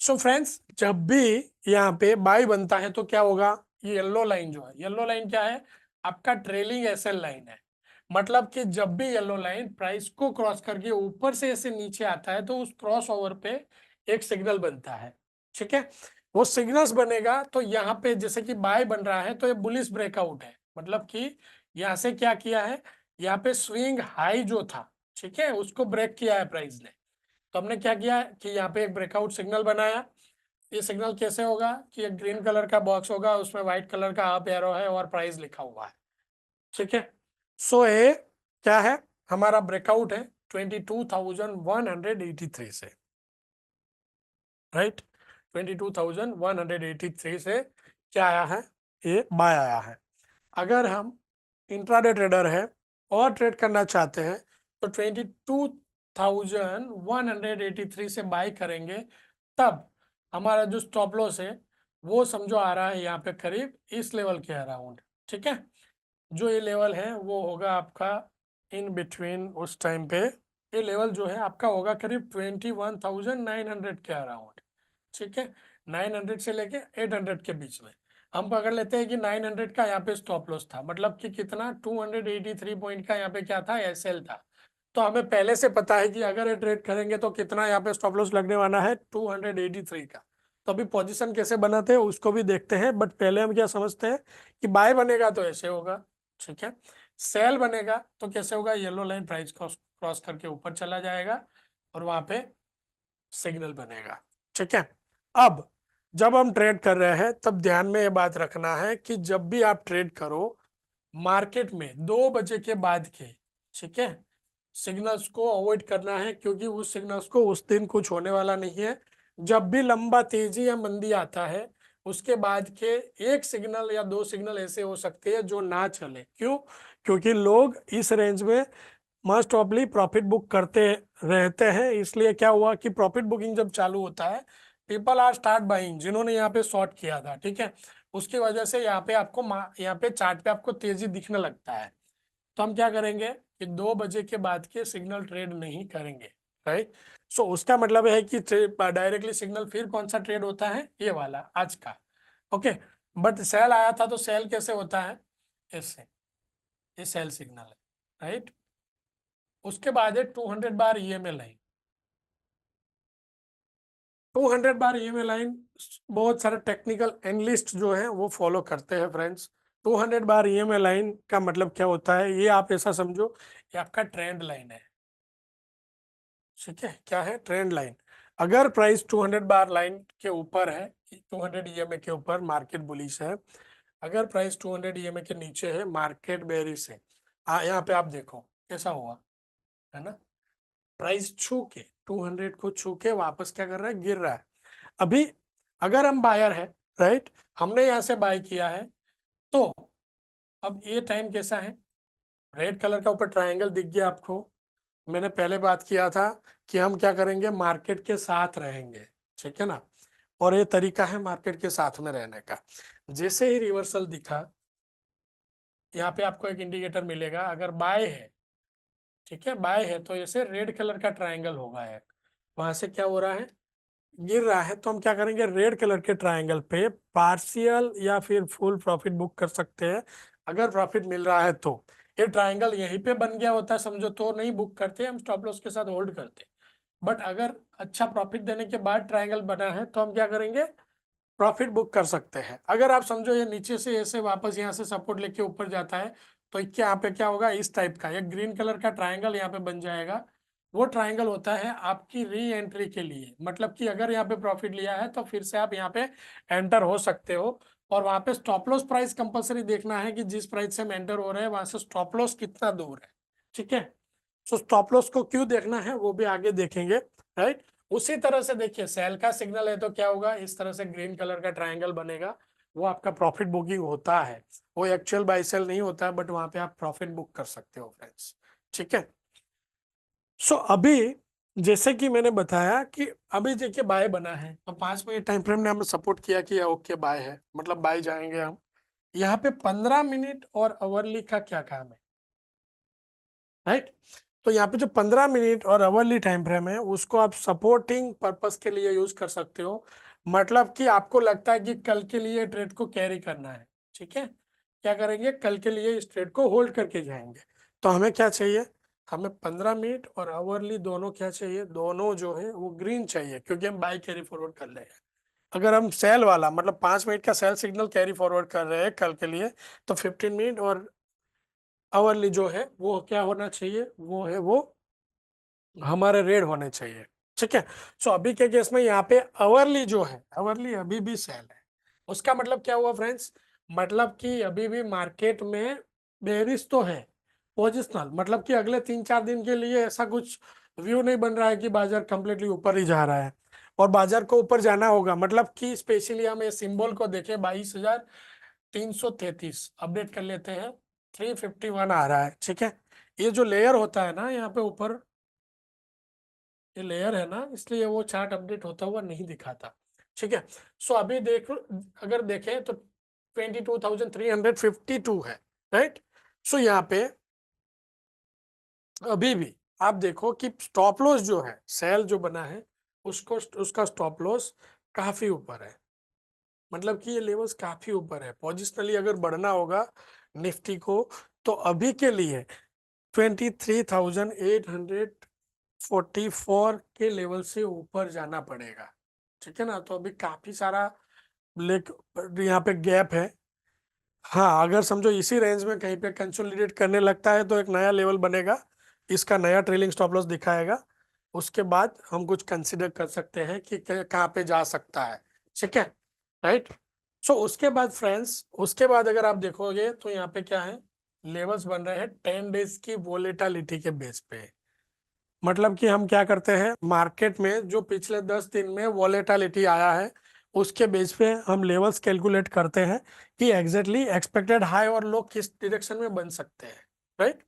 सो फ्रेंड्स, जब भी यहाँ पे बाय बनता है तो क्या होगा, ये येलो लाइन जो है, येलो लाइन क्या है, आपका ट्रेलिंग एसएल लाइन है। मतलब कि जब भी येलो लाइन प्राइस को क्रॉस करके ऊपर से ऐसे नीचे आता है तो उस क्रॉस ओवर पे एक सिग्नल बनता है। ठीक है, वो सिग्नल्स बनेगा तो यहाँ पे जैसे कि बाय बन रहा है तो ये बुलिश ब्रेकआउट है, मतलब कि यहाँ से क्या किया है, यहाँ पे स्विंग हाई जो था, ठीक है, उसको ब्रेक किया है प्राइस ने। तो हमने क्या किया कि यहाँ पे एक ब्रेकआउट सिग्नल बनाया। ये सिग्नल कैसे होगा कि एक ग्रीन कलर का बॉक्स होगा, उसमें व्हाइट कलर का अप एरो है और प्राइस लिखा हुआ है। ठीक है, सो ये क्या है, हमारा ब्रेकआउट है 22,183 से। राइट, 22,183 से क्या आया है, ये बाय आया है। अगर हम इंट्राडे ट्रेडर है और ट्रेड करना चाहते हैं तो 22,183 से बाय करेंगे, तब हमारा जो स्टॉप लॉस है वो समझो आ रहा है यहाँ पे करीब इस लेवल के अराउंड। ठीक है, जो ये लेवल है वो होगा आपका इन बिटवीन, उस टाइम पे ये लेवल जो है आपका होगा करीब 21,900 के अराउंड। ठीक है, 900 से लेके 800 के बीच में हम पकड़ लेते हैं कि 900 का यहाँ पे स्टॉप लॉस था, मतलब कि कितना 283 पॉइंट का यहाँ पे क्या था, एसएल था। तो हमें पहले से पता है कि अगर ये ट्रेड करेंगे तो कितना यहाँ पे स्टॉप लॉस लगने वाला है, 283 का। तो अभी पोजीशन कैसे बनाते हैं उसको भी देखते हैं, बट पहले हम क्या समझते हैं कि बाय बनेगा तो ऐसे होगा। ठीक है, सेल बनेगा तो कैसे होगा, येलो लाइन प्राइस क्रॉस करके ऊपर चला जाएगा और वहां पे सिग्नल बनेगा। ठीक है, अब जब हम ट्रेड कर रहे हैं तब ध्यान में ये बात रखना है कि जब भी आप ट्रेड करो मार्केट में 2 बजे के बाद के, ठीक है, सिग्नल्स को अवॉइड करना है, क्योंकि उस सिग्नल्स को उस दिन कुछ होने वाला नहीं है। जब भी लंबा तेजी या मंदी आता है उसके बाद के एक सिग्नल या दो सिग्नल ऐसे हो सकते हैं जो ना चले। क्यों, क्योंकि लोग इस रेंज में मोस्ट ऑफली प्रॉफिट बुक करते रहते हैं। इसलिए क्या हुआ कि प्रॉफिट बुकिंग जब चालू होता है, पीपल आर स्टार्ट बाइंग, जिन्होंने यहाँ पे शॉर्ट किया था, ठीक है, उसकी वजह से यहाँ पे आपको यहाँ पे चार्ट पे आपको तेजी दिखने लगता है। तो हम क्या करेंगे कि 2 बजे के बाद के सिग्नल ट्रेड नहीं करेंगे। राइट, सो उसका मतलब है कि डायरेक्टली सिग्नल फिर कौन सा ट्रेड होता है, ये वाला आज का। ओके, बट सेल आया था तो सेल कैसे होता है, ऐसे, ये सेल सिग्नल है। राइट, उसके बाद है 200 बार ईएमए लाइन। 200 बार ईएमए लाइन बहुत सारे टेक्निकल एनालिस्ट जो है वो फॉलो करते हैं फ्रेंड्स। 200 बार ईएमए लाइन का मतलब क्या होता है, ये आप ऐसा समझो, ये आपका ट्रेंड लाइन है। ठीक है, क्या है, ट्रेंड लाइन। अगर प्राइस 200 बार लाइन के ऊपर है, 200 ईएमए के ऊपर, मार्केट बुलिश है। अगर प्राइस 200 ईएमए के नीचे है, मार्केट बेरिश है। यहाँ पे आप देखो कैसा हुआ, है ना, प्राइस छू के 200 को छू के वापस क्या कर रहा है, गिर रहा है। अभी अगर हम बायर है, राइट, हमने यहाँ से बाय किया है, तो अब ये टाइम कैसा है, रेड कलर का ऊपर ट्रायंगल दिख गया आपको। मैंने पहले बात किया था कि हम क्या करेंगे, मार्केट के साथ रहेंगे, ठीक है ना, और ये तरीका है मार्केट के साथ में रहने का। जैसे ही रिवर्सल दिखा, यहाँ पे आपको एक इंडिकेटर मिलेगा, अगर बाय है, ठीक है, बाय है, तो ऐसे रेड कलर का ट्रायंगल होगा एक, वहां से क्या हो रहा है, गिर रहा है। तो हम क्या करेंगे, रेड कलर के ट्रायंगल पे पार्शियल या फिर फुल प्रॉफिट बुक कर सकते हैं। अगर प्रॉफिट मिल रहा है तो, ये ट्रायंगल यहीं पे बन गया होता है समझो, तो नहीं बुक करते, हम स्टॉप लॉस के साथ होल्ड करते। बट अगर अच्छा प्रॉफिट देने के बाद ट्रायंगल बना है, तो हम क्या करेंगे, प्रॉफिट बुक कर सकते हैं। अगर आप समझो ये नीचे से ऐसे वापस यहाँ से सपोर्ट लेके ऊपर जाता है, तो क्या यहाँ पे क्या होगा, इस टाइप का एक ग्रीन कलर का ट्रायंगल यहाँ पे बन जाएगा। वो ट्रायंगल होता है आपकी री एंट्री के लिए, मतलब कि अगर यहाँ पे प्रॉफिट लिया है तो फिर से आप यहाँ पे एंटर हो सकते हो। और वहां पे स्टॉप लॉस प्राइस कंपलसरी देखना है कि जिस प्राइस से हम एंटर हो रहे हैं वहां से स्टॉप लॉस कितना दूर है, ठीक है। सो स्टॉप लॉस को क्यों देखना है वो भी आगे देखेंगे, राइट। उसी तरह से देखिए, सेल का सिग्नल है तो क्या होगा, इस तरह से ग्रीन कलर का ट्रायंगल बनेगा, वो आपका प्रॉफिट बुकिंग होता है। वो एक्चुअल बाय सेल नहीं होता है, बट वहां पे आप प्रॉफिट बुक कर सकते हो फ्रेंड्स, ठीक है। सो अभी जैसे कि मैंने बताया कि अभी देखिए बाय बना है, तो 5 मिनट टाइम फ्रेम ने हमें सपोर्ट किया कि ओके बाय है, मतलब बाय जाएंगे हम। यहाँ पे 15 मिनट और अवरली का क्या काम है, राइट। तो यहाँ पे जो 15 मिनट और अवरली टाइम फ्रेम है, उसको आप सपोर्टिंग पर्पस के लिए यूज कर सकते हो। मतलब कि आपको लगता है कि कल के लिए ट्रेड को कैरी करना है, ठीक है, क्या करेंगे, कल के लिए इस ट्रेड को होल्ड करके जाएंगे। तो हमें क्या चाहिए, हमें 15 मिनट और अवरली दोनों क्या चाहिए, दोनों जो है वो ग्रीन चाहिए, क्योंकि हम बाय कैरी फॉरवर्ड कर रहे हैं। अगर हम सेल वाला मतलब 5 मिनट का सेल सिग्नल कैरी फॉरवर्ड कर रहे हैं कल के लिए, तो 15 मिनट और अवरली जो है वो क्या होना चाहिए, वो है वो हमारे रेड होने चाहिए, ठीक है। सो अभी के केस में यहाँ पे अवरली जो है, अवरली अभी भी सेल है। उसका मतलब क्या हुआ फ्रेंड्स, मतलब कि अभी भी मार्केट में बेरिश तो है, पोजिशनल, मतलब कि अगले 3-4 दिन के लिए ऐसा कुछ व्यू नहीं बन रहा है कि बाजार कंप्लीटली ऊपर ही जा रहा है। और बाजार को ऊपर जाना होगा, मतलब कि स्पेशली हम ये सिंबल को देखें, 22,333 अपडेट कर लेते हैं, 351 आ रहा है, ठीक है। ये जो लेयर होता है ना यहाँ पे ऊपर, ये लेयर है ना, इसलिए वो चार्ट अपडेट होता हुआ नहीं दिखाता, ठीक है। सो अभी देख, अगर देखें तो 22,352 है, राइट। सो यहाँ पे अभी भी आप देखो कि स्टॉप लॉस जो है, सेल जो बना है, उसको उसका स्टॉप लॉस काफी ऊपर है, मतलब कि ये लेवल्स काफी ऊपर है। पोजिशनली अगर बढ़ना होगा निफ्टी को, तो अभी के लिए 23,844 के लेवल से ऊपर जाना पड़ेगा, ठीक है ना। तो अभी काफी सारा लेक यहाँ पे गैप है। हाँ, अगर समझो इसी रेंज में कहीं पे कंसोलिडेट करने लगता है, तो एक नया लेवल बनेगा, इसका नया ट्रेलिंग स्टॉप लॉस दिखाएगा। उसके बाद हम कुछ कंसिडर कर सकते हैं कि कहाँ पे जा सकता है, ठीक है, राइट। सो उसके बाद फ्रेंड्स, उसके बाद अगर आप देखोगे तो यहाँ पे क्या है, लेवल्स बन रहे हैं 10 डेज की वोलेटिलिटी के बेस पे। मतलब कि हम क्या करते हैं, मार्केट में जो पिछले 10 दिन में वॉलेटिलिटी आया है, उसके बेस पे हम लेवल्स कैलकुलेट करते हैं कि एग्जैक्टली एक्सपेक्टेड हाई और लो किस डायरेक्शन में बन सकते हैं, राइट।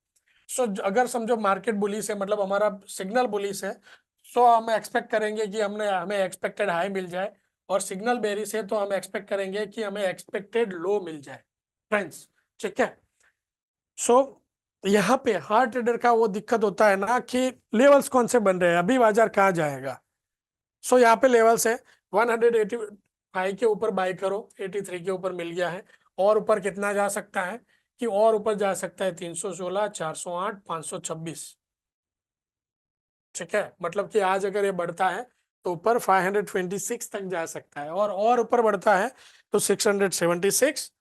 सो अगर समझो मार्केट बुलिश है, मतलब हमारा सिग्नल बुलिश है, सो हम एक्सपेक्ट करेंगे कि हमें एक्सपेक्टेड हाई मिल जाए, और सिग्नल बेरिश है तो हम एक्सपेक्ट करेंगे कि हमें एक्सपेक्टेड लो मिल जाए फ्रेंड्स, ठीक है। सो यहाँ पे हार्ड ट्रेडर का वो दिक्कत होता है ना कि लेवल्स कौन से बन रहे हैं, अभी बाजार कहाँ जाएगा। सो यहाँ पे लेवल्स है, 185 के ऊपर बाई करो, 83 के ऊपर मिल गया है। और ऊपर कितना जा सकता है, कि और ऊपर जा सकता है 316, 408, 526, ठीक है। मतलब कि आज अगर ये बढ़ता है तो ऊपर 526 तक जा सकता है, और ऊपर बढ़ता है तो 676,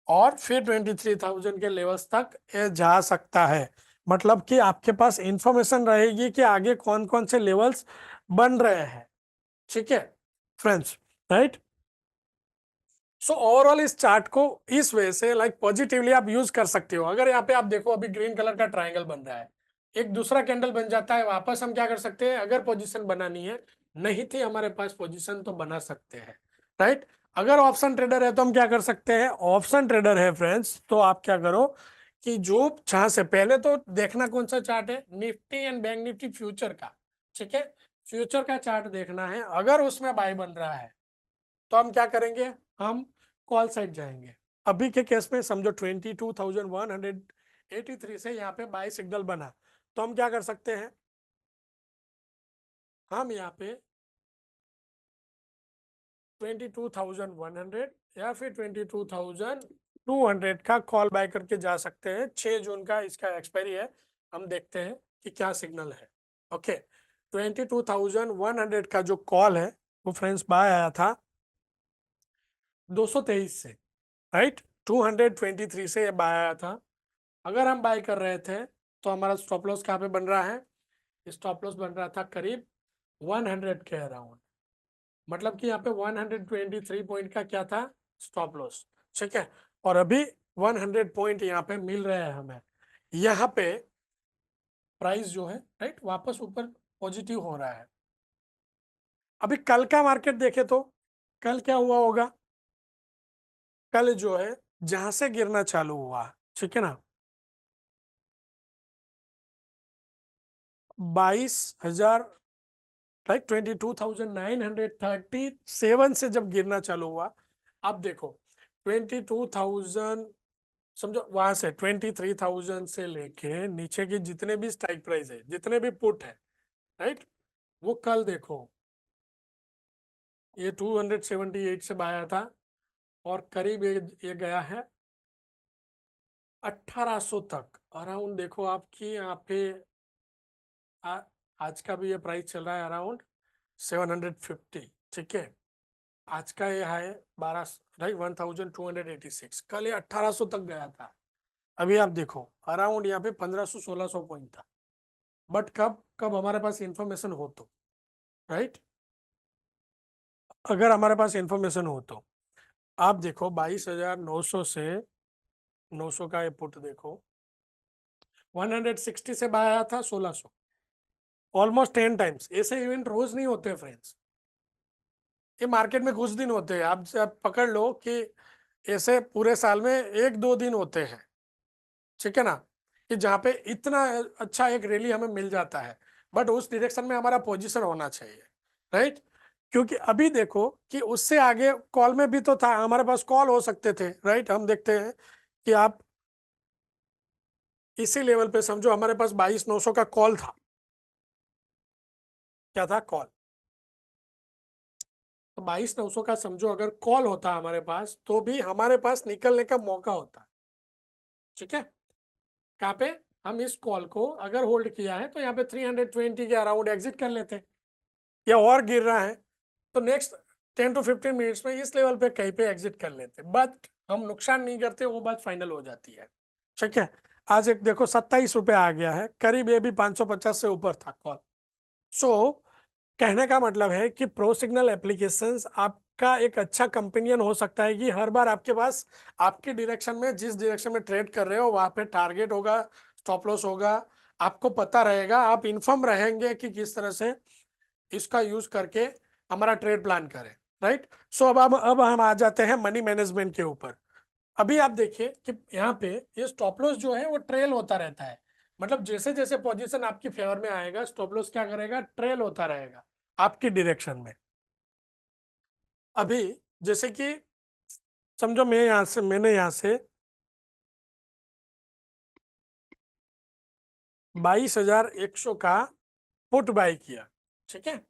और फिर 23,000 के लेवल्स तक ये जा सकता है। मतलब कि आपके पास इंफॉर्मेशन रहेगी कि आगे कौन कौन से लेवल्स बन रहे हैं, ठीक है फ्रेंड्स, राइट। सो ओवरऑल इस चार्ट को इस वजह से लाइक पॉजिटिवली आप यूज कर सकते हो। अगर यहाँ पे आप देखो अभी ग्रीन कलर का ट्रायंगल बन रहा है, एक दूसरा कैंडल बन जाता है, वापस हम क्या कर सकते हैं, अगर पोजीशन बनानी है, नहीं थी हमारे पास पोजीशन तो बना सकते हैं, राइट। अगर ऑप्शन ट्रेडर है तो हम क्या कर सकते हैं, ऑप्शन ट्रेडर है फ्रेंड्स, तो आप क्या करो कि जो जहां से पहले तो देखना कौन सा चार्ट है, Nifty and bank Nifty future का, ठीक है, फ्यूचर का चार्ट देखना है। अगर उसमें बाय बन रहा है तो हम क्या करेंगे, हम कॉल साइड जाएंगे। अभी के केस में समझो 22,183 से यहाँ पे बाय सिग्नल बना, तो हम क्या कर सकते हैं, हम यहाँ पे 22,100 या फिर 22,200 का कॉल बाय करके जा सकते हैं। 6 जून का इसका एक्सपायरी है, हम देखते हैं कि क्या सिग्नल है। ओके, 22,100 का जो कॉल है वो फ्रेंड्स बाय आया था 223 से, राइट। 223 से ये बाय आया था। अगर हम बाय कर रहे थे तो हमारा स्टॉप लॉस कहाँ पे बन रहा है, स्टॉप लॉस बन रहा था करीब 100 के अराउंड, मतलब कि यहाँ पे 123 पॉइंट का क्या था, स्टॉप लॉस, ठीक है। और अभी 100 पॉइंट यहाँ पे मिल रहे हैं हमें, यहाँ पे प्राइस जो है, राइट, वापस ऊपर पॉजिटिव हो रहा है। अभी कल का मार्केट देखे तो कल क्या हुआ होगा, कल जो है जहां से गिरना चालू हुआ, ठीक है ना, 22,000, राइट, 22,937 से जब गिरना चालू हुआ, अब देखो 22,000, समझो वहां से 23,000 से लेके नीचे की जितने भी स्ट्राइक प्राइस है, जितने भी पुट है, राइट, वो कल देखो ये 278 से आया था और करीब ये गया है 1800 तक अराउंड। देखो आपकी यहाँ पे आ, आज का भी ये प्राइस चल रहा है अराउंड 750, ठीक है। आज का ये है 12, राइट, 1286, कल ये 1800 तक गया था। अभी आप देखो अराउंड यहाँ पे 1500-1600 पॉइंट था, बट कब कब हमारे पास इंफॉर्मेशन हो तो, राइट, अगर हमारे पास इंफॉर्मेशन हो तो आप देखो 22,900 से 900 का ये पुट देखो, 160 से बाय आया था 1600, ऑलमोस्ट 10 टाइम्स। ऐसे इवेंट रोज नहीं होते फ्रेंड्स, ये मार्केट में कुछ दिन होते हैं, आप पकड़ लो कि ऐसे पूरे साल में 1-2 दिन होते हैं, ठीक है ना, कि जहाँ पे इतना अच्छा एक रैली हमें मिल जाता है, बट उस डायरेक्शन में हमारा पोजीशन होना चाहिए, राइट। क्योंकि अभी देखो कि उससे आगे कॉल में भी तो था, हमारे पास कॉल हो सकते थे, राइट। हम देखते हैं कि आप इसी लेवल पे समझो हमारे पास 22,900 का कॉल था, क्या था, कॉल, तो 22,900 का समझो अगर कॉल होता हमारे पास तो भी हमारे पास निकलने का मौका होता, ठीक है। कहाँ पे, हम इस कॉल को अगर होल्ड किया है तो यहाँ पे 320 के अराउंड एग्जिट कर लेते, या और गिर रहा है तो नेक्स्ट 10 to 15 मिनट्स में इस लेवल पे कहीं पे एग्जिट कर लेते, बट हम नुकसान नहीं करते, वो बात फाइनल हो जाती है, ठीक है। आज एक देखो 27 रुपये आ गया है, करीब ये भी 550 से ऊपर था कॉल। सो कहने का मतलब है कि प्रो सिग्नल एप्लीकेशंस आपका एक अच्छा कंपेनियन हो सकता है कि हर बार आपके पास आपके डायरेक्शन में, जिस डायरेक्शन में ट्रेड कर रहे हो वहां पे टारगेट होगा, स्टॉप लॉस होगा, आपको पता रहेगा, आप इन्फॉर्म रहेंगे कि किस तरह से इसका यूज करके हमारा ट्रेड प्लान करें, राइट। सो अब हम आ जाते हैं मनी मैनेजमेंट के ऊपर। अभी आप देखिए कि यहाँ पे ये स्टॉप लॉस जो है वो ट्रेल होता रहता है, मतलब जैसे जैसे पोजीशन आपकी फेवर में आएगा स्टॉप लॉस क्या करेगा, ट्रेल होता रहेगा आपकी डायरेक्शन में। अभी जैसे कि समझो मैंने यहाँ से 22,100 का पुट बाय किया, ठीक है,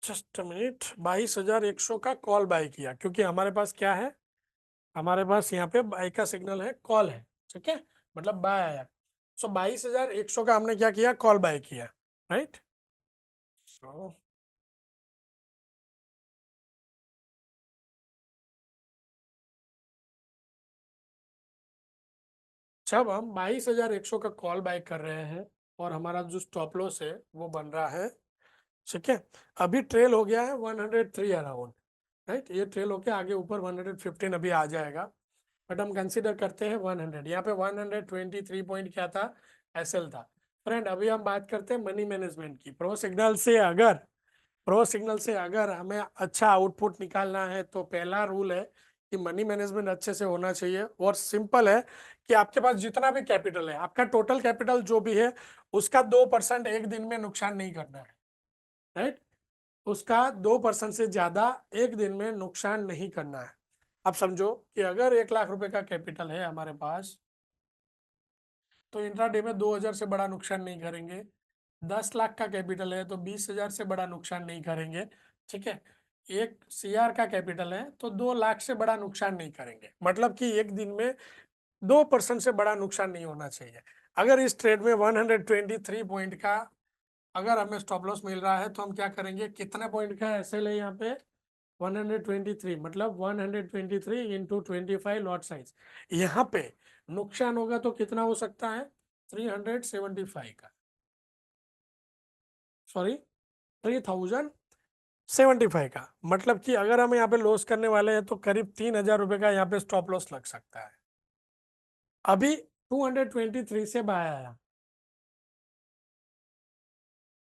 जस्ट मिनट, 22,100 का कॉल बाय किया, क्योंकि हमारे पास क्या है, हमारे पास यहाँ पे बाय का सिग्नल है, कॉल है, ठीक है, मतलब बाय आया। सो 22,100 का हमने क्या किया, कॉल बाय किया, राइट। सो जब हम 22,100 का कॉल बाय कर रहे हैं और हमारा जो स्टॉप लॉस है वो बन रहा है ठीक है, अभी ट्रेल हो गया है 103 अराउंड, राइट, ये ट्रेल होके आगे ऊपर 115 अभी आ जाएगा, बट हम कंसीडर करते हैं 100। यहाँ पे 123 पॉइंट क्या था, एसएल था। फ्रेंड अभी हम बात करते हैं मनी मैनेजमेंट की। प्रो सिग्नल से अगर हमें अच्छा आउटपुट निकालना है तो पहला रूल है कि मनी मैनेजमेंट अच्छे से होना चाहिए, और सिंपल है कि आपके पास जितना भी कैपिटल है, आपका टोटल कैपिटल जो भी है उसका 2% एक दिन में नुकसान नहीं करना है, राइट, उसका 2% से ज्यादा एक दिन में नुकसान नहीं करना है। अब समझो कि अगर 1 लाख रुपए का कैपिटल है हमारे पास, तो इंट्राडे में 2,000 से बड़ा नुकसान नहीं करेंगे। 10 लाख का कैपिटल है तो 20,000 से बड़ा नुकसान नहीं करेंगे, ठीक है। 1 CR का कैपिटल है तो 2 लाख से बड़ा नुकसान नहीं करेंगे, मतलब कि एक दिन में 2% से बड़ा नुकसान नहीं होना चाहिए। अगर इस ट्रेड में 123 पॉइंट का अगर हमें स्टॉप लॉस मिल रहा है तो हम क्या करेंगे, कितने पॉइंट का एसएल है यहाँ पे, 123, मतलब 123 इंटू 25 लॉट साइज। यहाँ पे नुकसान होगा तो कितना हो सकता है, 375 का, सॉरी 3075 का, मतलब कि अगर हम यहाँ पे लॉस करने वाले हैं तो करीब 3,000 रुपए का यहाँ पे स्टॉप लॉस लग सकता है। अभी 223 से बाय आया,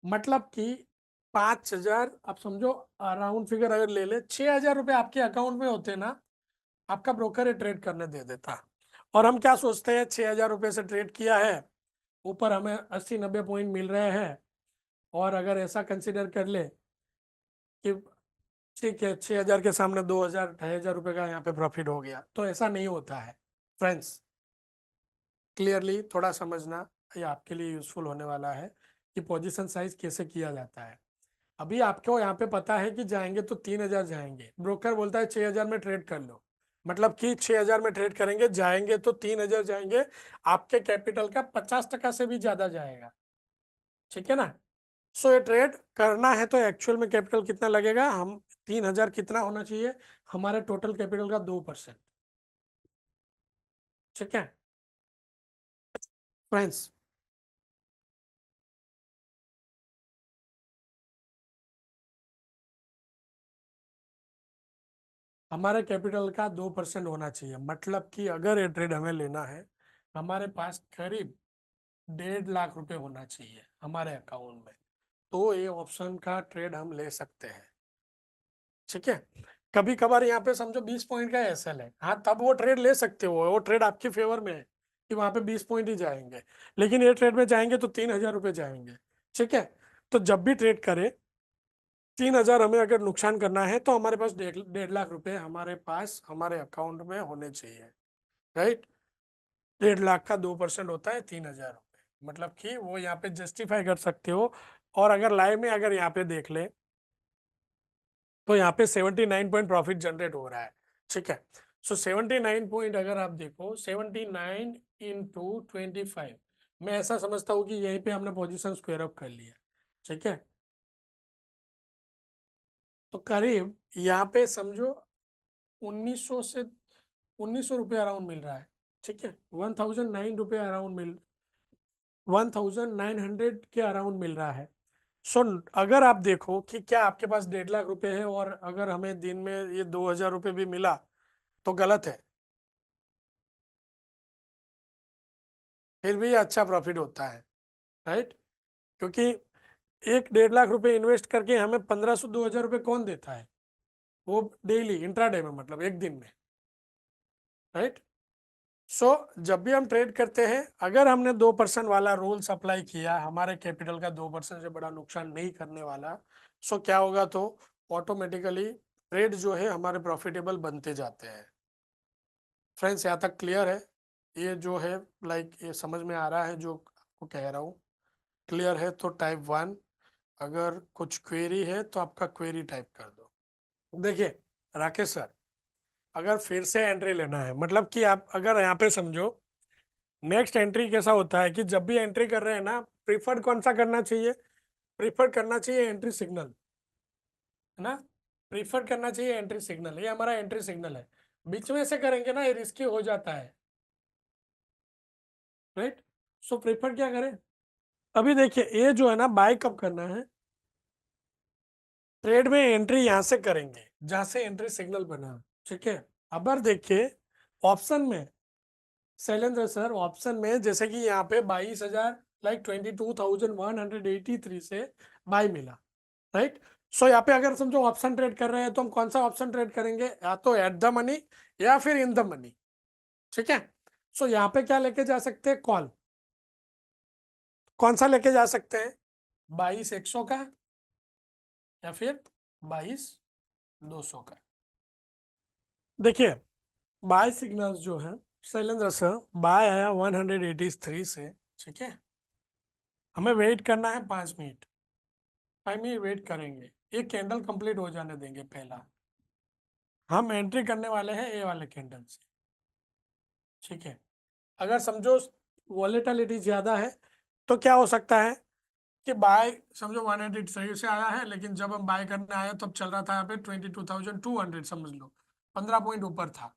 मतलब कि 5,000, आप समझो राउंड फिगर अगर ले ले 6,000 रुपए आपके अकाउंट में होते ना, आपका ब्रोकर ये ट्रेड करने दे देता। और हम क्या सोचते हैं, 6,000 रुपए से ट्रेड किया है, ऊपर हमें 80-90 पॉइंट मिल रहे हैं, और अगर ऐसा कंसिडर कर ले कि ठीक है 6,000 के सामने 2,000 2,500 रुपए का यहाँ पे प्रॉफिट हो गया, तो ऐसा नहीं होता है फ्रेंड्स। क्लियरली थोड़ा समझना, ये आपके लिए यूजफुल होने वाला है कि पोजीशन साइज कैसे किया जाता है। अभी आपको यहाँ पे पता है कि जाएंगे तो 3,000 जाएंगे, ब्रोकर बोलता है 6,000 में ट्रेड कर लो, मतलब कि 6,000 में ट्रेड करेंगे, जाएंगे तो 3,000 जाएंगे, आपके कैपिटल का 50% से भी ज्यादा जाएगा, ठीक है ना। सो ये ट्रेड करना है तो एक्चुअल में कैपिटल कितना लगेगा, हम 3,000 कितना होना चाहिए, हमारे टोटल कैपिटल का 2%, ठीक है फ्रेंड्स। हमारे कैपिटल का 2% होना चाहिए, मतलब कि अगर ये ट्रेड हमें लेना है, हमारे पास करीब 1.5 लाख रुपए होना चाहिए हमारे अकाउंट में, तो ये ऑप्शन का ट्रेड हम ले सकते हैं, ठीक है। कभी कभार यहाँ पे समझो 20 पॉइंट का एसएल है, हाँ तब वो ट्रेड ले सकते हो, वो ट्रेड आपके फेवर में है कि वहां पे 20 पॉइंट ही जाएंगे, लेकिन ये ट्रेड में जाएंगे तो 3,000 रुपये जाएंगे, ठीक है। तो जब भी ट्रेड करें, 3,000 हमें अगर नुकसान करना है तो हमारे पास 1.5 लाख रुपए हमारे पास हमारे अकाउंट में होने चाहिए, राइट। 1.5 लाख का 2% होता है 3,000 रुपये, मतलब कि वो यहाँ पे जस्टिफाई कर सकते हो। और अगर लाइव में अगर यहाँ पे देख ले तो यहाँ पे 79 पॉइंट प्रॉफिट जनरेट हो रहा है, ठीक है। सो 79 पॉइंट अगर आप देखो, 79 इंटू 25, मैं ऐसा समझता हूँ कि यहीं पे हमने पोजीशन स्क्वायर अप कर लिया, ठीक है। तो करीब यहाँ पे समझो 1,900 से 1,900 रुपये अराउंड मिल रहा है, ठीक है। 1,009 रुपये अराउंड 1,900 के अराउंड मिल रहा है। सो अगर आप देखो कि क्या आपके पास 1.5 लाख रुपए है और अगर हमें दिन में ये 2,000 रुपये भी मिला तो गलत है, फिर भी अच्छा प्रॉफिट होता है, राइट। क्योंकि 1-1.5 लाख रुपए इन्वेस्ट करके हमें 1,500-2,000 रुपये कौन देता है, वो डेली इंट्राडे में, मतलब एक दिन में, राइट। सो जब भी हम ट्रेड करते हैं, अगर हमने 2% वाला रूल्स अप्लाई किया, हमारे कैपिटल का 2% से बड़ा नुकसान नहीं करने वाला, सो क्या होगा, तो ऑटोमेटिकली ट्रेड जो है हमारे प्रॉफिटेबल बनते जाते हैं। फ्रेंड्स यहाँ तक क्लियर है, ये जो है लाइक ये समझ में आ रहा है जो आपको कह रहा हूँ, क्लियर है तो टाइप 1, अगर कुछ क्वेरी है तो आपका क्वेरी टाइप कर दो। देखिए राकेश सर, अगर फिर से एंट्री लेना है, मतलब कि आप अगर यहाँ पे समझो नेक्स्ट एंट्री कैसा होता है कि जब भी एंट्री कर रहे हैं ना, प्रीफर्ड कौन सा करना चाहिए, प्रीफर करना चाहिए एंट्री सिग्नल, है ना। प्रीफर करना चाहिए एंट्री सिग्नल, ये हमारा एंट्री सिग्नल है। बीच में से करेंगे ना ये रिस्की हो जाता है, राइट। सो प्रीफर क्या करें, अभी देखिए ये जो है ना बाय कब करना है, ट्रेड में एंट्री यहां से करेंगे जहां से एंट्री सिग्नल बना, ठीक है। अब देखिए ऑप्शन में शैलेंद्र सर, ऑप्शन में जैसे कि यहाँ पे 22,000 लाइक 22,183 से बाई मिला, राइट। सो यहाँ पे अगर समझो ऑप्शन ट्रेड कर रहे हैं तो हम कौन सा ऑप्शन ट्रेड करेंगे, या तो एट द मनी या फिर इन द मनी, ठीक है। सो यहाँ पे क्या लेके जा सकते हैं, कॉल। कौन सा लेके जा सकते हैं, 22,100 का या फिर 22,200 का। देखिए बाय सिग्नल्स जो है शैलेंद्र सर, बाय आया 183 से, ठीक है। हमें वेट करना है 5 मिनट, 5 मिनट वेट करेंगे, ये कैंडल कंप्लीट हो जाने देंगे पहला। हम एंट्री करने वाले हैं ए वाले कैंडल से, ठीक है। अगर समझो वॉलेटिलिटी ज्यादा है तो क्या हो सकता है कि बाय समझो 183 से आया है, लेकिन जब हम बाय करने आए तब चल रहा था यहाँ पे 22,200 समझ लो, 15 पॉइंट ऊपर था।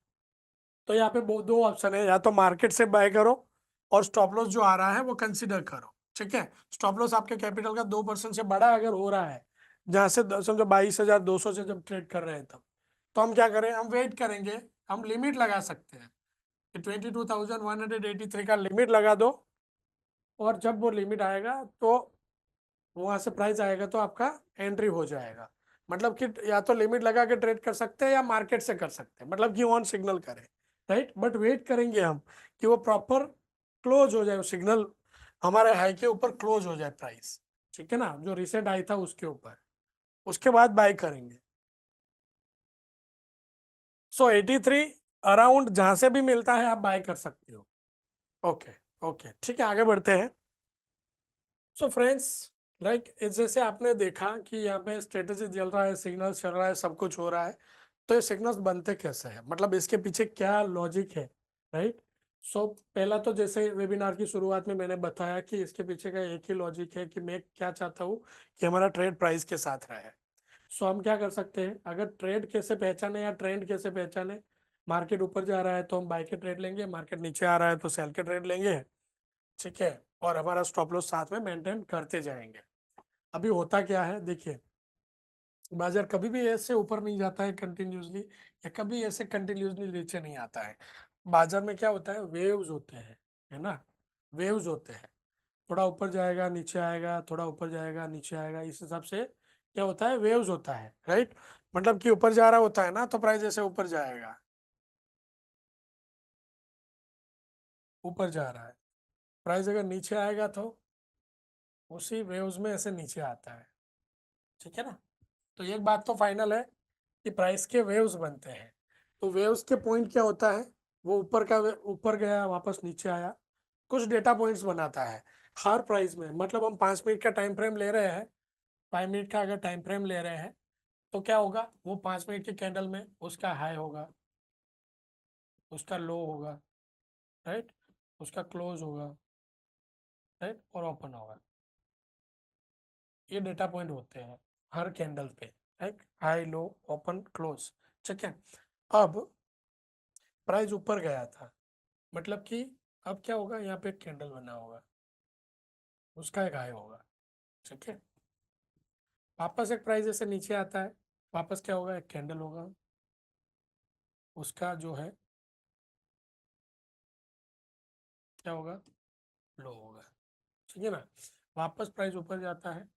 तो यहाँ पे दो ऑप्शन है, या तो मार्केट से बाय करो और स्टॉप लॉस जो आ रहा है वो कंसीडर करो, ठीक है। स्टॉप लॉस आपके कैपिटल का 2% से बड़ा अगर हो रहा है, जहां से समझो 22,200 से जब ट्रेड कर रहे हैं तब, तो हम क्या करें, हम वेट करेंगे। हम लिमिट लगा सकते हैं कि 22,183 का लिमिट लगा दो, और जब वो लिमिट आएगा तो वहां से प्राइस आएगा तो आपका एंट्री हो जाएगा। मतलब कि या तो लिमिट लगा के ट्रेड कर सकते हैं या मार्केट से कर सकते हैं, मतलब कि ऑन सिग्नल करें, राइट। बट वेट करेंगे हम कि वो प्रॉपर क्लोज हो जाए, वो सिग्नल हमारे हाई के ऊपर क्लोज हो जाए प्राइस, ठीक है ना, जो रिसेंट आई था उसके ऊपर, उसके बाद बाय करेंगे। सो 83 अराउंड जहां से भी मिलता है आप बाय कर सकते हो। ओके, ओके, ठीक है, आगे बढ़ते हैं। सो फ्रेंड्स, लाइक जैसे आपने देखा कि यहाँ पे स्ट्रेटेजी चल रहा है, सिग्नल चल रहा है, सब कुछ हो रहा है। तो ये सिग्नल्स बनते कैसे हैं, मतलब इसके पीछे क्या लॉजिक है, राइट। सो पहला तो जैसे वेबिनार की शुरुआत में मैंने बताया कि इसके पीछे का एक ही लॉजिक है कि मैं क्या चाहता हूँ कि हमारा ट्रेड प्राइस के साथ रहे। सो हम क्या कर सकते हैं, अगर ट्रेड कैसे पहचाने या ट्रेंड कैसे पहचाने, मार्केट ऊपर जा रहा है तो हम बाय के ट्रेड लेंगे, मार्केट नीचे आ रहा है तो सेल के ट्रेड लेंगे, ठीक है। और हमारा स्टॉप लॉस साथ में मेंटेन करते जाएंगे। अभी होता क्या है देखिए, बाजार कभी भी ऐसे ऊपर नहीं जाता है कंटिन्यूसली, या कभी ऐसे कंटिन्यूसली नीचे नहीं आता है। बाजार में क्या होता है, वेव्स होते हैं, है ना, वेव्स होते हैं। थोड़ा ऊपर जाएगा नीचे आएगा, थोड़ा ऊपर जाएगा नीचे आएगा, इस हिसाब से क्या होता है, वेव्स होता है, राइट। मतलब कि ऊपर जा रहा होता है ना तो प्राइस ऐसे ऊपर जाएगा, ऊपर जा रहा है। प्राइस अगर नीचे आएगा तो उसी वेव्स में ऐसे नीचे आता है, ठीक है ना। तो एक बात तो फाइनल है कि प्राइस के वेव्स बनते हैं। तो वेव्स के पॉइंट क्या होता है, वो ऊपर का ऊपर गया वापस नीचे आया, कुछ डेटा पॉइंट्स बनाता है हर प्राइस में। मतलब हम 5 मिनट का टाइम फ्रेम ले रहे हैं, 5 मिनट का अगर टाइम फ्रेम ले रहे हैं तो क्या होगा, वो 5 मिनट के कैंडल में उसका हाई होगा, उसका लो होगा, राइट, उसका क्लोज होगा, राइट, और ओपन होगा। ये डेटा पॉइंट होते हैं हर कैंडल पे, right, high low open close, ठीक है। अब प्राइस ऊपर गया था, मतलब कि अब क्या होगा, यहाँ पे एक कैंडल बना होगा, उसका एक हाई होगा, ठीक है। वापस एक प्राइस ऐसे नीचे आता है, वापस क्या होगा, एक कैंडल होगा, उसका जो है क्या होगा, लो होगा, ठीक है ना। वापस प्राइस ऊपर जाता है,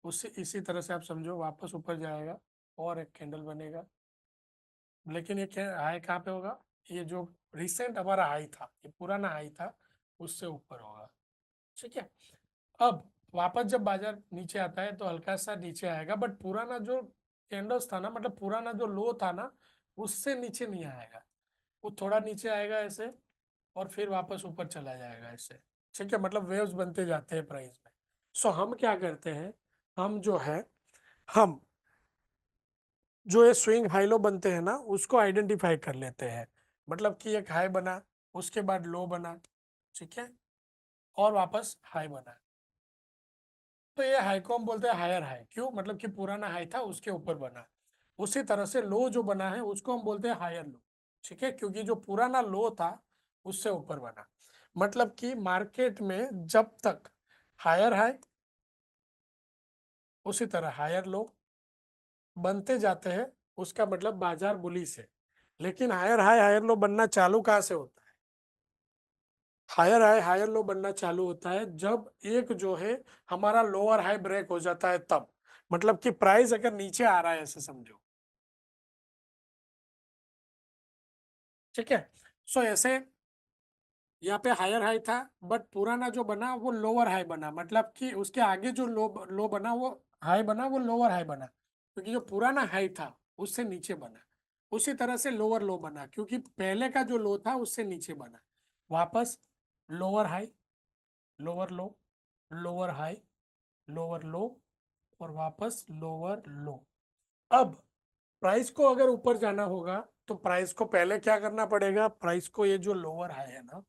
उससे इसी तरह से आप समझो वापस ऊपर जाएगा और एक कैंडल बनेगा, लेकिन ये क्या हाई कहाँ पे होगा, ये जो रिसेंट हमारा हाई था, ये पुराना हाई था, उससे ऊपर होगा, ठीक है। अब वापस जब बाजार नीचे आता है तो हल्का सा नीचे आएगा, बट पुराना जो कैंडल्स था ना, मतलब पुराना जो लो था ना, उससे नीचे नहीं आएगा, वो थोड़ा नीचे आएगा ऐसे, और फिर वापस ऊपर चला जाएगा ऐसे, ठीक है। मतलब वेव्स बनते जाते हैं प्राइस में। सो हम क्या करते हैं, हम जो है, हम जो ये स्विंग हाई लो बनते हैं ना उसको आइडेंटिफाई कर लेते हैं। मतलब कि एक हाई बना, उसके बाद लो बना, ठीक है, और वापस हाई बना, तो ये हाई को हम बोलते हैं हायर हाई। क्यों, मतलब कि पुराना हाई था उसके ऊपर बना। उसी तरह से लो जो बना है उसको हम बोलते हैं हायर लो, ठीक है, क्योंकि जो पुराना लो था उससे ऊपर बना। मतलब कि मार्केट में जब तक हायर हाई उसी तरह हायर लो बनते जाते हैं, उसका मतलब बाजार बुलिश है। लेकिन हायर हाई हायर लो बनना चालू कहाँ से होता है? हायर हाई हायर लो बनना चालू होता है जब एक जो है हमारा लोअर हाई ब्रेक हो जाता है, तब मतलब कि प्राइस अगर नीचे आ रहा है ऐसे समझो, ठीक है। सो ऐसे यहाँ पे हायर हाई था, बट पुराना जो बना वो लोअर हाई बना, मतलब कि उसके आगे जो लो लो बना वो हाई बना, वो लोअर हाई बना, क्योंकि जो पुराना हाई था उससे नीचे बना। उसी तरह से लोअर लो बना, क्योंकि पहले का जो लो था उससे नीचे बना। वापस लोअर हाई, लोअर लो, लोअर हाई, लोअर लो, और वापस लोअर लो। अब प्राइस को अगर ऊपर जाना होगा तो प्राइस को पहले क्या करना पड़ेगा? प्राइस को ये जो लोअर हाई है ना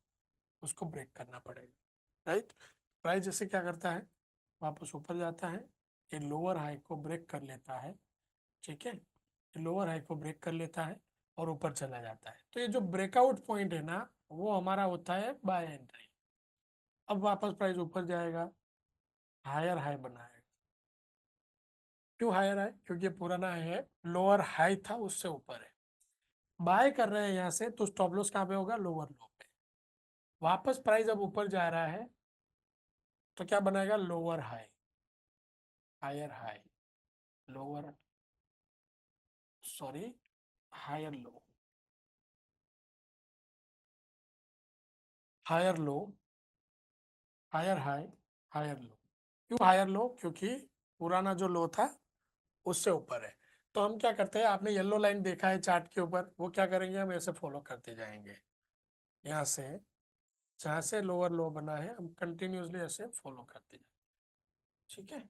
उसको ब्रेक करना पड़ेगा, राइट। प्राइस जैसे क्या करता है, वापस ऊपर जाता है, ये लोअर हाई को ब्रेक कर लेता है, ठीक है, ये लोअर हाई को ब्रेक कर लेता है और ऊपर चला जाता है। तो ये जो ब्रेकआउट पॉइंट है ना वो हमारा होता है बाय एंट्री। अब वापस प्राइस ऊपर जाएगा, हायर हाई बनाएगा। क्यों हायर हाई? क्योंकि ये पुराना हाई है, लोअर हाई था उससे ऊपर है। बाय कर रहे हैं यहाँ से तो स्टॉप लॉस कहाँ पे होगा? लोअर लो पे। वापस प्राइस अब ऊपर जा रहा है तो क्या बनाएगा? Lower high, higher high, lower, sorry, higher low, higher low, higher high, higher low. क्यों हायर लो? क्योंकि पुराना जो लो था उससे ऊपर है। तो हम क्या करते हैं, आपने येलो लाइन देखा है चार्ट के ऊपर, वो क्या करेंगे, हम ऐसे फॉलो करते जाएंगे। यहाँ से जहाँ से लोअर लो बना है हम कंटिन्यूसली ऐसे फॉलो करते जाएंगे, ठीक है।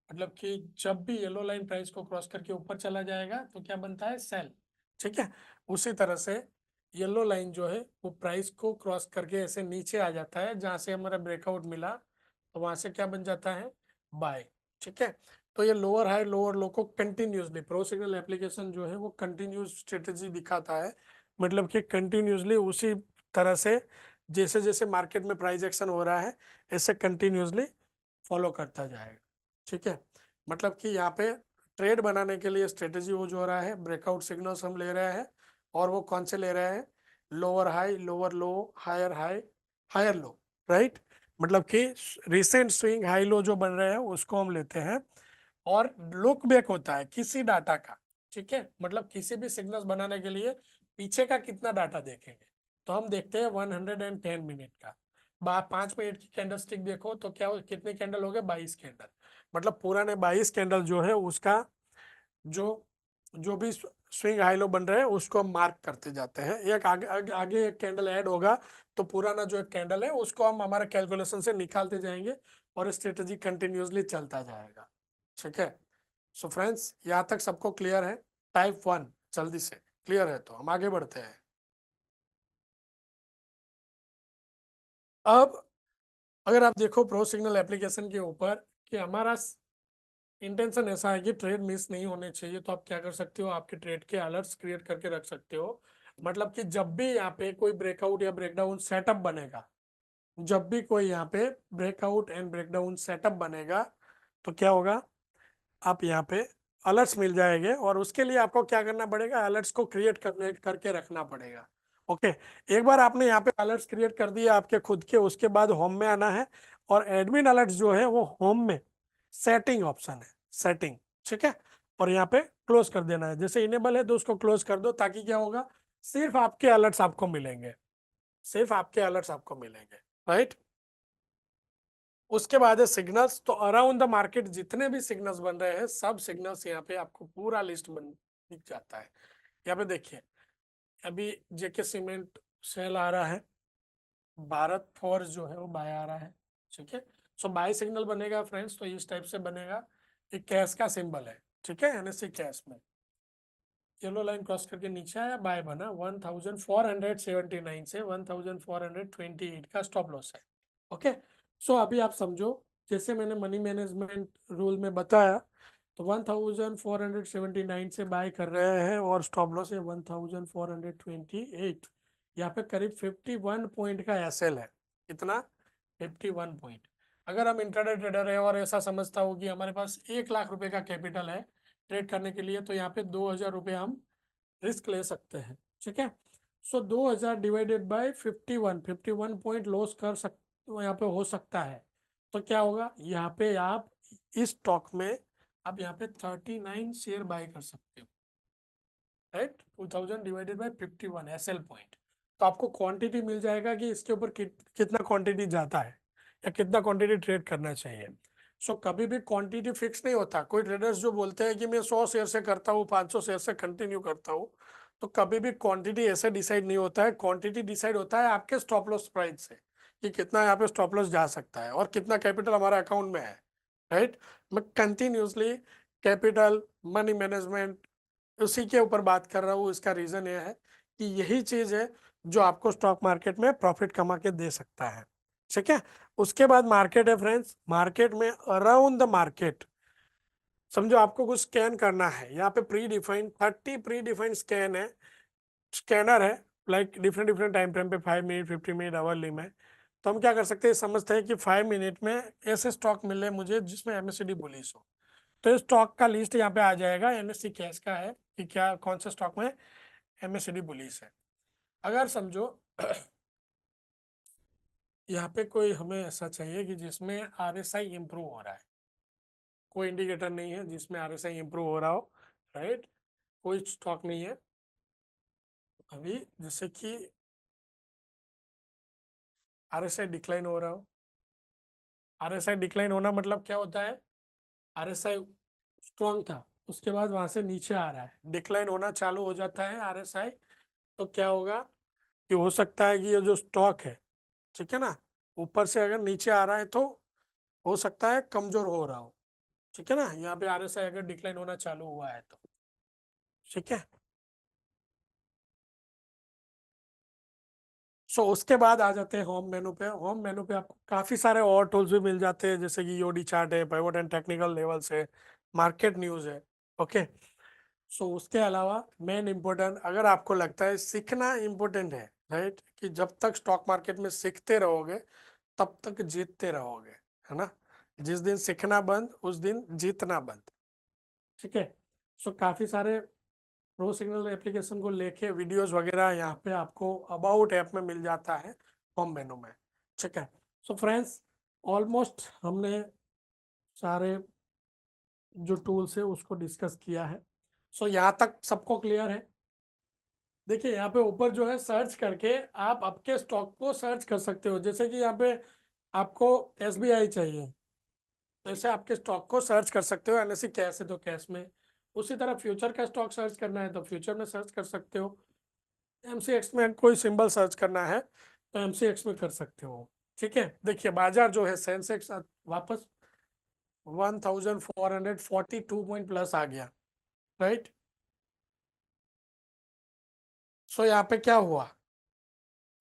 मतलब कि जब भी येलो लाइन प्राइस को क्रॉस करके ऊपर चला जाएगा तो क्या बनता है? सेल, ठीक है। उसी तरह से येलो लाइन जो है वो प्राइस को क्रॉस करके ऐसे नीचे आ जाता है, जहां से हमारा ब्रेकआउट मिला तो वहां से क्या बन जाता है? बाय, ठीक है। तो ये लोअर हाई लोअर लो को कंटिन्यूसली, प्रो सिग्नल एप्लीकेशन जो है वो कंटिन्यूस स्ट्रेटेजी दिखाता है, मतलब कि कंटिन्यूसली उसी तरह से जैसे जैसे मार्केट में प्राइस एक्शन हो रहा है ऐसे कंटिन्यूसली फॉलो करता जाएगा, ठीक है। मतलब कि यहाँ पे ट्रेड बनाने के लिए स्ट्रेटेजी यूज हो रहा है, ब्रेकआउट सिग्नल्स हम ले रहे हैं, और वो कौन से ले रहे हैं? Lower high lower low, higher higher low, right. मतलब कि रिसेंट स्विंग हाई लो जो बन रहे हैं उसको हम लेते हैं, और लुक बैक होता है किसी डाटा का, ठीक है। मतलब किसी भी सिग्नल्स बनाने के लिए पीछे का कितना डाटा देखेंगे, तो हम देखते हैं 110 मिनट का। 5 मिनट की कैंडल स्टिक देखो तो क्या कितने कैंडल हो गए? 22 कैंडल। मतलब पूरा ने 22 कैंडल जो है उसका जो जो भी स्विंग हाई लो बन रहे हैं उसको हम मार्क करते जाते हैं। एक आगे एक कैंडल ऐड होगा तो पुराना जो एक कैंडल है उसको हम हमारे कैलकुलेशन से निकालते जाएंगे, और स्ट्रेटेजी कंटिन्यूसली चलता जाएगा, ठीक है। सो फ्रेंड्स, यहाँ तक सबको क्लियर है? टाइप 1 जल्दी से क्लियर है तो हम आगे बढ़ते हैं। अब अगर आप देखो प्रो सिग्नल एप्लीकेशन के ऊपर कि हमारा इंटेंशन ऐसा है कि ट्रेड मिस नहीं होने चाहिए, तो आप क्या कर सकते हो, आपके ट्रेड के अलर्ट्स क्रिएट करके रख सकते हो। मतलब कि जब भी यहाँ पे कोई ब्रेकआउट या ब्रेकडाउन सेटअप बनेगा, जब भी कोई यहाँ पे ब्रेकआउट एंड ब्रेकडाउन सेटअप बनेगा तो क्या होगा, आप यहाँ पे अलर्ट्स मिल जाएंगे, और उसके लिए आपको क्या करना पड़ेगा? अलर्ट्स को क्रिएट करने करके रखना पड़ेगा। ओके, एक बार आपने यहाँ पे अलर्ट्स क्रिएट कर दिए आपके खुद के, उसके बाद होम में आना है, और एडमिन अलर्ट्स जो है वो होम में सेटिंग ऑप्शन है, सेटिंग, ठीक है। और यहाँ पे क्लोज कर देना है, जैसे इनेबल है तो उसको क्लोज कर दो, ताकि क्या होगा, सिर्फ आपके अलर्ट्स आपको मिलेंगे, सिर्फ आपके अलर्ट्स आपको मिलेंगे, राइट। उसके बाद है सिग्नल्स। तो अराउंड द मार्केट जितने भी सिग्नल्स बन रहे हैं सब सिग्नल्स यहाँ पे आपको पूरा लिस्ट बन दिख जाता है। यहाँ पे देखिए, अभी जेके सीमेंट सेल आ रहा है, भारत फोर्स जो है वो बाय आ रहा है, ठीक है। सो बाय सिग्नल बनेगा फ्रेंड्स तो इस टाइप से बनेगा, एक कैश का सिंबल है, ठीक है, एनएससी कैश में येलो लाइन क्रॉस करके नीचे आया, बाय बना 1479 से 1428 का स्टॉप लॉस है। ओके, सो अभी आप समझो, जैसे मैंने मनी मैनेजमेंट रूल में बताया, तो 1479 से बाय कर रहे हैं और स्टॉप लॉस है 1428। यहाँ पे करीब 51 पॉइंट का एसएल है। कितना? 51 पॉइंट। अगर हम इंट्राडे ट्रेडर है और ऐसा समझता हूँ कि हमारे पास 1 लाख रुपए का कैपिटल है ट्रेड करने के लिए, तो यहाँ पे 2,000 रुपये हम रिस्क ले सकते हैं, ठीक है। सो 2,000 डिवाइडेड बाय 51 पॉइंट लॉस कर सक यहाँ पे हो सकता है। तो क्या होगा, यहाँ पे आप इस स्टॉक में आप यहाँ पे 39 शेयर बाय कर सकते हो, right. 2,000 divided by 51 SL point. तो आपको क्वांटिटी मिल जाएगा कि इसके ऊपर कितना क्वांटिटी जाता है या कितना क्वांटिटी ट्रेड करना चाहिए। सो कभी भी क्वांटिटी फिक्स नहीं होता। कोई ट्रेडर्स जो बोलते हैं कि मैं 100 शेयर से करता हूँ, 500 शेयर से कंटिन्यू करता हूँ, तो कभी भी क्वांटिटी ऐसे डिसाइड नहीं होता है। क्वांटिटी डिसाइड होता है आपके स्टॉप लॉस प्राइस से, कि कितना यहाँ पे स्टॉप लॉस जा सकता है और कितना कैपिटल हमारे अकाउंट में है, राइट। मैं कंटिन्यूसली कैपिटल, मनी मैनेजमेंट, उसी के ऊपर बात कर रहा हूँ। इसका रीजन यह है कि यही चीज है जो आपको स्टॉक मार्केट में प्रॉफिट कमा के दे सकता है, ठीक है। उसके बाद मार्केट है फ्रेंड्स। मार्केट में अराउंड द मार्केट समझो आपको कुछ स्कैन करना है। यहाँ पे pre defined 30 pre defined scan है, स्कैनर है, like different different time frame पे 5 मिनट, 50 मिनट, आवरली में। तो हम क्या कर सकते हैं, समझते हैं कि 5 मिनट में ऐसे स्टॉक मिले मुझे जिसमें MACD बुलिश हो। तो इस स्टॉक का लिस्ट यहाँ पे आ जाएगा, NSE कैश का है कि क्या कौन से स्टॉक में MACD बुलिश है। अगर समझो यहाँ पे कोई हमें ऐसा चाहिए कि जिसमें RSI इंप्रूव हो रहा है, कोई इंडिकेटर नहीं है जिसमें RSI इंप्रूव हो रहा हो, राइट। कोई स्टॉक नहीं है अभी, जैसे कि RSI डिक्लाइन हो रहा हो। RSI डिक्लाइन होना मतलब क्या होता है, RSI स्ट्रॉन्ग था, उसके बाद वहां से नीचे आ रहा है, डिक्लाइन होना चालू हो जाता है RSI। तो क्या होगा कि हो सकता है कि ये जो स्टॉक है, ठीक है ना, ऊपर से अगर नीचे आ रहा है तो हो सकता है कमजोर हो रहा हो, ठीक है ना। यहाँ पे RSI अगर डिक्लाइन होना चालू हुआ है तो, ठीक है। सो उसके बाद आ जाते हैं होम मेनू पे। होम मेनू पे आपको काफी सारे और टूल्स भी मिल जाते हैं, जैसे कि ईओडी चार्ट है, पिवट एंड टेक्निकल लेवल्स है, मार्केट न्यूज है, ओके। सो उसके अलावा मेन इम्पोर्टेंट, अगर आपको लगता है सीखना इम्पोर्टेंट है, राइट, कि जब तक स्टॉक मार्केट में सीखते रहोगे तब तक जीतते रहोगे, है ना। जिस दिन सीखना बंद उस दिन जीतना बंद, ठीक है। सो काफी सारे प्रो सिग्नल एप्लीकेशन को लेके वीडियोस वगैरह यहाँ पे आपको अबाउट ऐप में मिल जाता है, होम मेनू में, ठीक है। सो फ्रेंड्स, ऑलमोस्ट हमने सारे जो टूल्स है उसको डिस्कस किया है। सो यहाँ तक सबको क्लियर है। देखिए यहाँ पे ऊपर जो है सर्च करके आप आपके स्टॉक को सर्च कर सकते हो। जैसे कि यहाँ पे आपको SBI चाहिए, तो ऐसे आपके स्टॉक को सर्च कर सकते हो। NSE कैश है तो कैश में, उसी तरह फ्यूचर का स्टॉक सर्च करना है तो फ्यूचर में सर्च कर सकते हो। MCX में कोई सिंबल सर्च करना है तो MCX में कर सकते हो, ठीक है। देखिए बाजार जो है सेंसेक्स वापस 1442 पॉइंट प्लस आ गया, राइट। सो यहाँ पे क्या हुआ,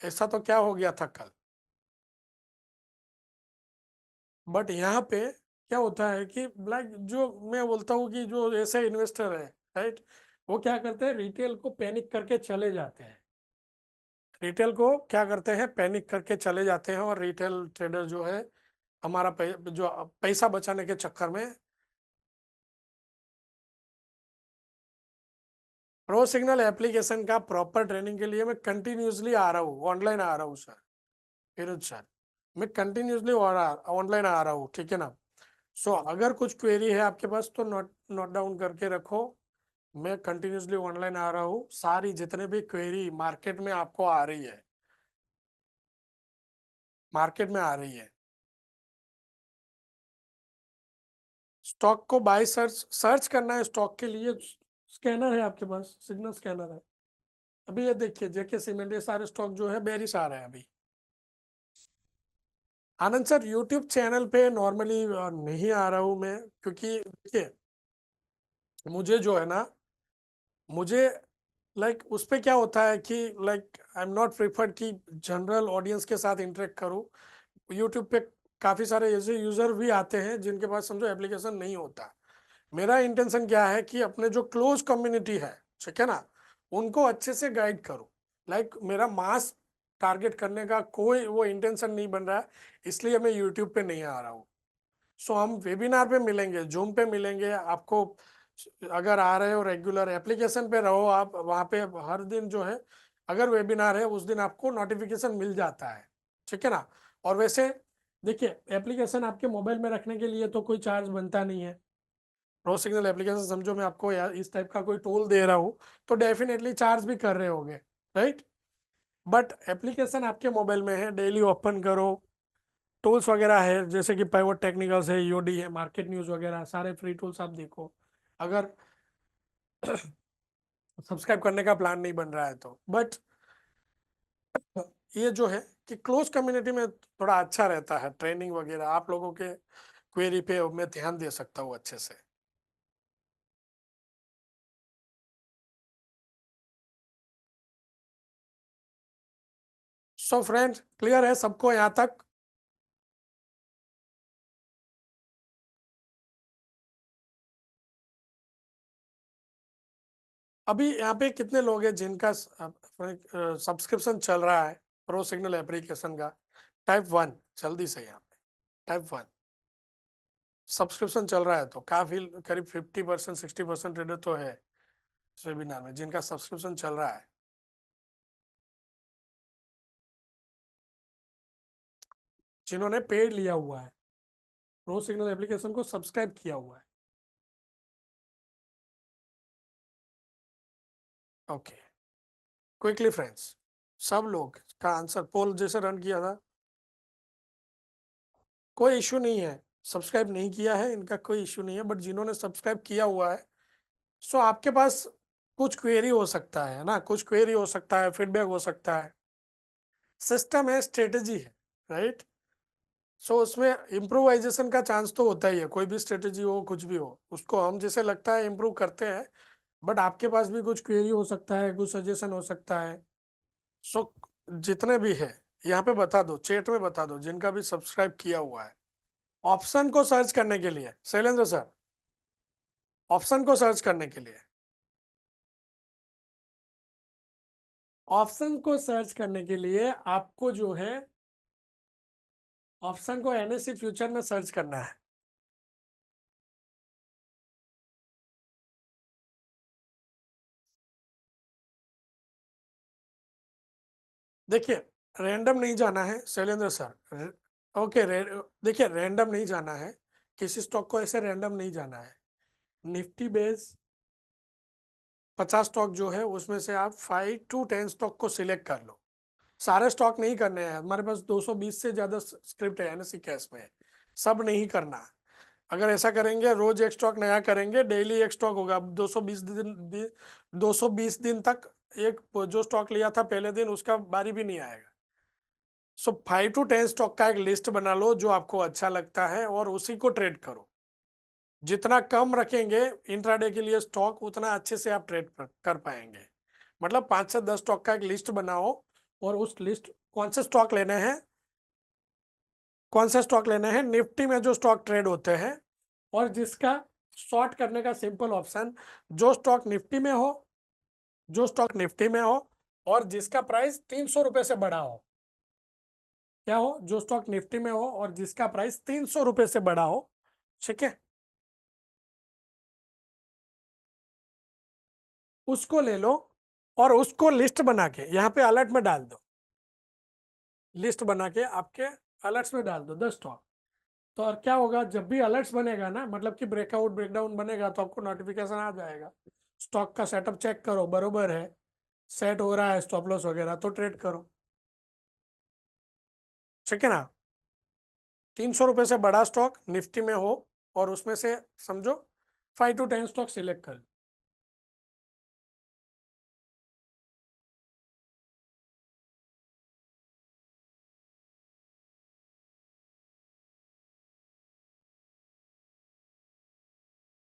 ऐसा तो क्या हो गया था कल, बट यहाँ पे क्या होता है कि लाइक जो मैं बोलता हूँ कि जो ऐसे इन्वेस्टर है, राइट, वो क्या करते हैं, रिटेल को पैनिक करके चले जाते हैं। रिटेल को क्या करते हैं, पैनिक करके चले जाते हैं, और रिटेल ट्रेडर जो है हमारा जो पैसा बचाने के चक्कर में। प्रो सिग्नल एप्लीकेशन का प्रॉपर ट्रेनिंग के लिए मैं कंटिन्यूसली आ रहा हूँ, ऑनलाइन आ रहा हूँ सर, फिरोज सर, मैं कंटिन्यूसली ऑनलाइन आ रहा हूँ, ठीक है ना। सो अगर कुछ क्वेरी है आपके पास तो नोट नोट डाउन करके रखो। मैं कंटिन्यूसली ऑनलाइन आ रहा हूँ, सारी जितने भी क्वेरी मार्केट में आपको आ रही है, मार्केट में आ रही है। स्टॉक को बाय सर्च सर्च करना है, स्टॉक के लिए स्कैनर है आपके पास, सिग्नल स्कैनर है। अभी ये देखिए जेके सीमेंट, ये सारे स्टॉक जो है बेरिश आ रहे हैं अभी। आनंद सर यूट्यूब चैनल पे नॉर्मली नहीं आ रहा हूँ मैं, क्योंकि देखिए मुझे जो है ना, मुझे लाइक उस पे क्या होता है कि like I am not preferred कि जनरल ऑडियंस के साथ इंटरेक्ट करूँ। यूट्यूब पे काफ़ी सारे ऐसे यूज़र भी आते हैं जिनके पास समझो एप्लीकेशन नहीं होता। मेरा इंटेंशन क्या है कि अपने जो क्लोज कम्युनिटी है, ठीक है ना, उनको अच्छे से गाइड करूँ। लाइक मेरा मास टारगेट करने का कोई वो इंटेंशन नहीं बन रहा है, इसलिए मैं यूट्यूब पे नहीं आ रहा हूँ। सो हम वेबिनार पे मिलेंगे, जूम पे मिलेंगे आपको। अगर आ रहे हो रेगुलर एप्लीकेशन पे रहो आप, वहाँ पे हर दिन जो है अगर वेबिनार है उस दिन आपको नोटिफिकेशन मिल जाता है, ठीक है ना। और वैसे देखिए, एप्लीकेशन आपके मोबाइल में रखने के लिए तो कोई चार्ज बनता नहीं है। प्रो सिग्नल एप्लीकेशन समझो मैं आपको यार इस टाइप का कोई टूल दे रहा हूँ तो डेफिनेटली चार्ज भी कर रहे होगे, राइट। बट एप्लीकेशन आपके मोबाइल में है, डेली ओपन करो, टूल्स वगैरह है जैसे कि पाइवट टेक्निकल्स है, ईओडी है, मार्केट न्यूज वगैरह सारे फ्री टूल्स आप देखो। अगर सब्सक्राइब करने का प्लान नहीं बन रहा है तो। बट ये जो है कि क्लोज कम्युनिटी में थोड़ा अच्छा रहता है, ट्रेनिंग वगैरह आप लोगों के क्वेरी पे मैं ध्यान दे सकता हूँ अच्छे से। सो फ्रेंड्स, क्लियर है सबको यहाँ तक? अभी यहाँ पे कितने लोग हैं जिनका सब्सक्रिप्शन चल रहा है प्रो सिग्नल एप्लीकेशन का? टाइप 1 जल्दी से यहाँ पे, टाइप 1 सब्सक्रिप्शन चल रहा है तो काफी करीब 50% 60% ट्रेडर तो है इस वेबिनार में जिनका सब्सक्रिप्शन चल रहा है, जिन्होंने पेड लिया हुआ है, प्रो सिग्नल एप्लीकेशन को सब्सक्राइब किया हुआ है। ओके, क्विकली फ्रेंड्स, सब लोग का आंसर पोल जैसे रन किया था, कोई इश्यू नहीं है। सब्सक्राइब नहीं किया है इनका कोई इश्यू नहीं है, बट जिन्होंने सब्सक्राइब किया हुआ है, सो आपके पास कुछ क्वेरी हो सकता है ना, कुछ क्वेरी हो सकता है, फीडबैक हो सकता है, सिस्टम है, स्ट्रेटेजी है, राइट। सो उसमें इम्प्रोवाइजेशन का चांस तो होता ही है, कोई भी स्ट्रेटेजी हो कुछ भी हो उसको हम जैसे लगता है इम्प्रूव करते हैं। बट आपके पास भी कुछ क्वेरी हो सकता है, कुछ सजेशन हो सकता है। सो जितने भी है यहाँ पे बता दो, चैट में बता दो जिनका भी सब्सक्राइब किया हुआ है। ऑप्शन को सर्च करने के लिए शैलेंद्र सर, ऑप्शन को सर्च करने के लिए, ऑप्शन को सर्च करने के लिए आपको जो है ऑप्शन को एनएससी फ्यूचर में सर्च करना है। देखिए, रैंडम नहीं जाना है शैलेंद्र सर। ओके, देखिए रैंडम नहीं जाना है, किसी स्टॉक को ऐसे रैंडम नहीं जाना है। निफ्टी बेस 50 स्टॉक जो है उसमें से आप 5 to 10 स्टॉक को सिलेक्ट कर लो। सारे स्टॉक नहीं करने हैं, हमारे पास 220 से ज्यादा स्क्रिप्ट है एनएससी कैश में, सब नहीं करना। अगर ऐसा करेंगे रोज एक स्टॉक नया करेंगे, डेली एक स्टॉक होगा, 220 दिन तक एक जो स्टॉक लिया था पहले दिन उसका बारी भी नहीं आएगा। सो 5 to 10 स्टॉक का एक लिस्ट बना लो जो आपको अच्छा लगता है और उसी को ट्रेड करो। जितना कम रखेंगे इंट्राडे के लिए स्टॉक, उतना अच्छे से आप ट्रेड कर पाएंगे। मतलब 5 से 10 स्टॉक का एक लिस्ट बनाओ और उस लिस्ट कौन से स्टॉक लेने हैं, कौन से स्टॉक लेने हैं निफ्टी में जो स्टॉक ट्रेड होते हैं, और जिसका शॉर्ट करने का सिंपल ऑप्शन, जो स्टॉक निफ्टी में हो, जो स्टॉक निफ्टी में हो और जिसका प्राइस 300 रुपए से बड़ा हो। क्या हो? जो स्टॉक निफ्टी में हो और जिसका प्राइस 300 रुपए से बड़ा हो, ठीक है, उसको ले लो और उसको लिस्ट बना के यहाँ पे अलर्ट में डाल दो। लिस्ट बना के आपके अलर्ट्स में डाल दो 10 स्टॉक। तो और क्या होगा, जब भी अलर्ट्स बनेगा ना, मतलब कि ब्रेकआउट ब्रेकडाउन बनेगा तो आपको नोटिफिकेशन आ जाएगा। स्टॉक का सेटअप चेक करो बरोबर है, सेट हो रहा है स्टॉप लॉस वगैरह तो ट्रेड करो, ठीक है ना। 300 रुपए से बड़ा स्टॉक निफ्टी में हो और उसमें से समझो 5 to 10 स्टॉक सिलेक्ट कर।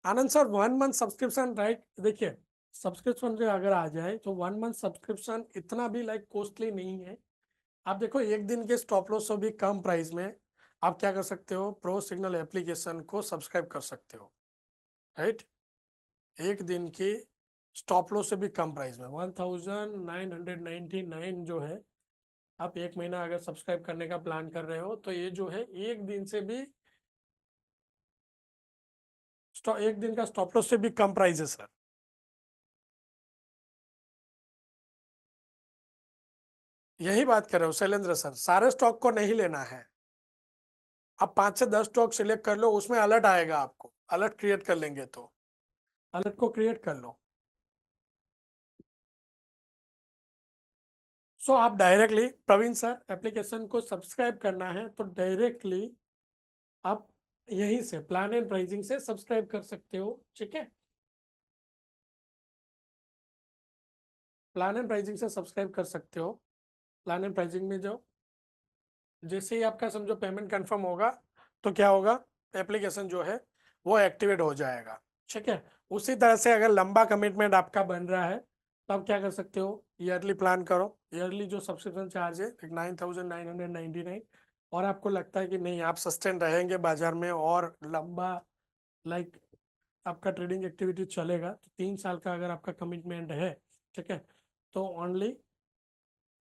आनंद सर, 1 मंथ सब्सक्रिप्शन, राइट। देखिए, सब्सक्रिप्शन जो अगर आ जाए तो 1 मंथ सब्सक्रिप्शन इतना भी लाइक कॉस्टली नहीं है। आप देखो, एक दिन के स्टॉप लॉस से भी कम प्राइस में आप क्या कर सकते हो, प्रो सिग्नल एप्लीकेशन को सब्सक्राइब कर सकते हो, राइट। एक दिन की स्टॉप लॉस से भी कम प्राइस में 1999 जो है आप 1 महीना अगर सब्सक्राइब करने का प्लान कर रहे हो तो ये जो है 1 दिन से भी 1 दिन का स्टॉप लॉस से भी कम प्राइस है सर। यही बात कर रहे हो शैलेंद्र सर, सारे स्टॉक को नहीं लेना है। आप 5 से 10 स्टॉक सिलेक्ट कर लो, उसमें अलर्ट आएगा, आपको अलर्ट क्रिएट कर लेंगे तो अलर्ट को क्रिएट कर लो। सो आप डायरेक्टली प्रवीण सर एप्लीकेशन को सब्सक्राइब करना है तो डायरेक्टली आप यहीं से प्लान एंड प्राइसिंग से सब्सक्राइब कर सकते हो। ठीक है, प्लान एंड प्राइसिंग से सब्सक्राइब कर सकते हो। प्लान एंड प्राइसिंग में जाओ, जैसे ही आपका समझो पेमेंट कंफर्म होगा तो क्या होगा, एप्लीकेशन जो है वो एक्टिवेट हो जाएगा। ठीक है, उसी तरह से अगर लंबा कमिटमेंट आपका बन रहा है तो आप क्या कर सकते हो, ईयरली प्लान करो। ईयरली जो सब्सक्रिप्शन चार्ज है 9,999, और आपको लगता है कि नहीं आप सस्टेन रहेंगे बाजार में और लंबा लाइक आपका ट्रेडिंग एक्टिविटी चलेगा, तो 3 साल का अगर आपका कमिटमेंट है, ठीक है, तो ओनली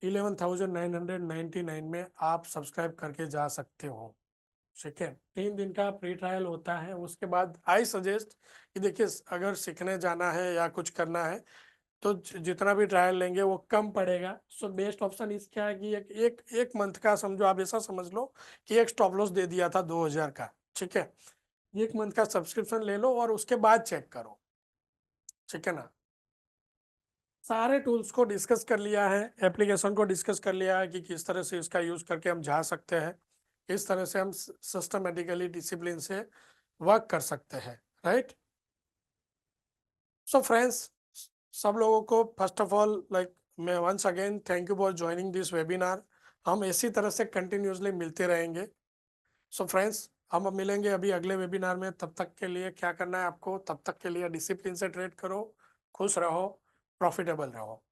11,999 में आप सब्सक्राइब करके जा सकते हो। ठीक है, 3 दिन का फ्री ट्रायल होता है। उसके बाद आई सजेस्ट कि देखिए अगर सीखने जाना है या कुछ करना है तो जितना भी ट्रायल लेंगे वो कम पड़ेगा। सो बेस्ट ऑप्शन इसका है कि एक मंथ का समझो, आप ऐसा समझ लो कि एक स्टॉप लॉस दे दिया था 2,000 का। ठीक है, 1 मंथ का सब्सक्रिप्शन ले लो और उसके बाद चेक करो। ठीक है ना, सारे टूल्स को डिस्कस कर लिया है, एप्लीकेशन को डिस्कस कर लिया है कि किस तरह से इसका यूज करके हम जा सकते हैं, किस तरह से हम सिस्टमेटिकली डिसिप्लिन से वर्क कर सकते हैं। राइट, सो फ्रेंड्स, सब लोगों को फर्स्ट ऑफ ऑल लाइक मैं once again thank you for joining this webinar. हम इसी तरह से कंटिन्यूसली मिलते रहेंगे। सो फ्रेंड्स, हम अब मिलेंगे अभी अगले वेबिनार में। तब तक के लिए क्या करना है आपको, तब तक के लिए डिसिप्लिन से ट्रेड करो, खुश रहो, प्रॉफिटेबल रहो।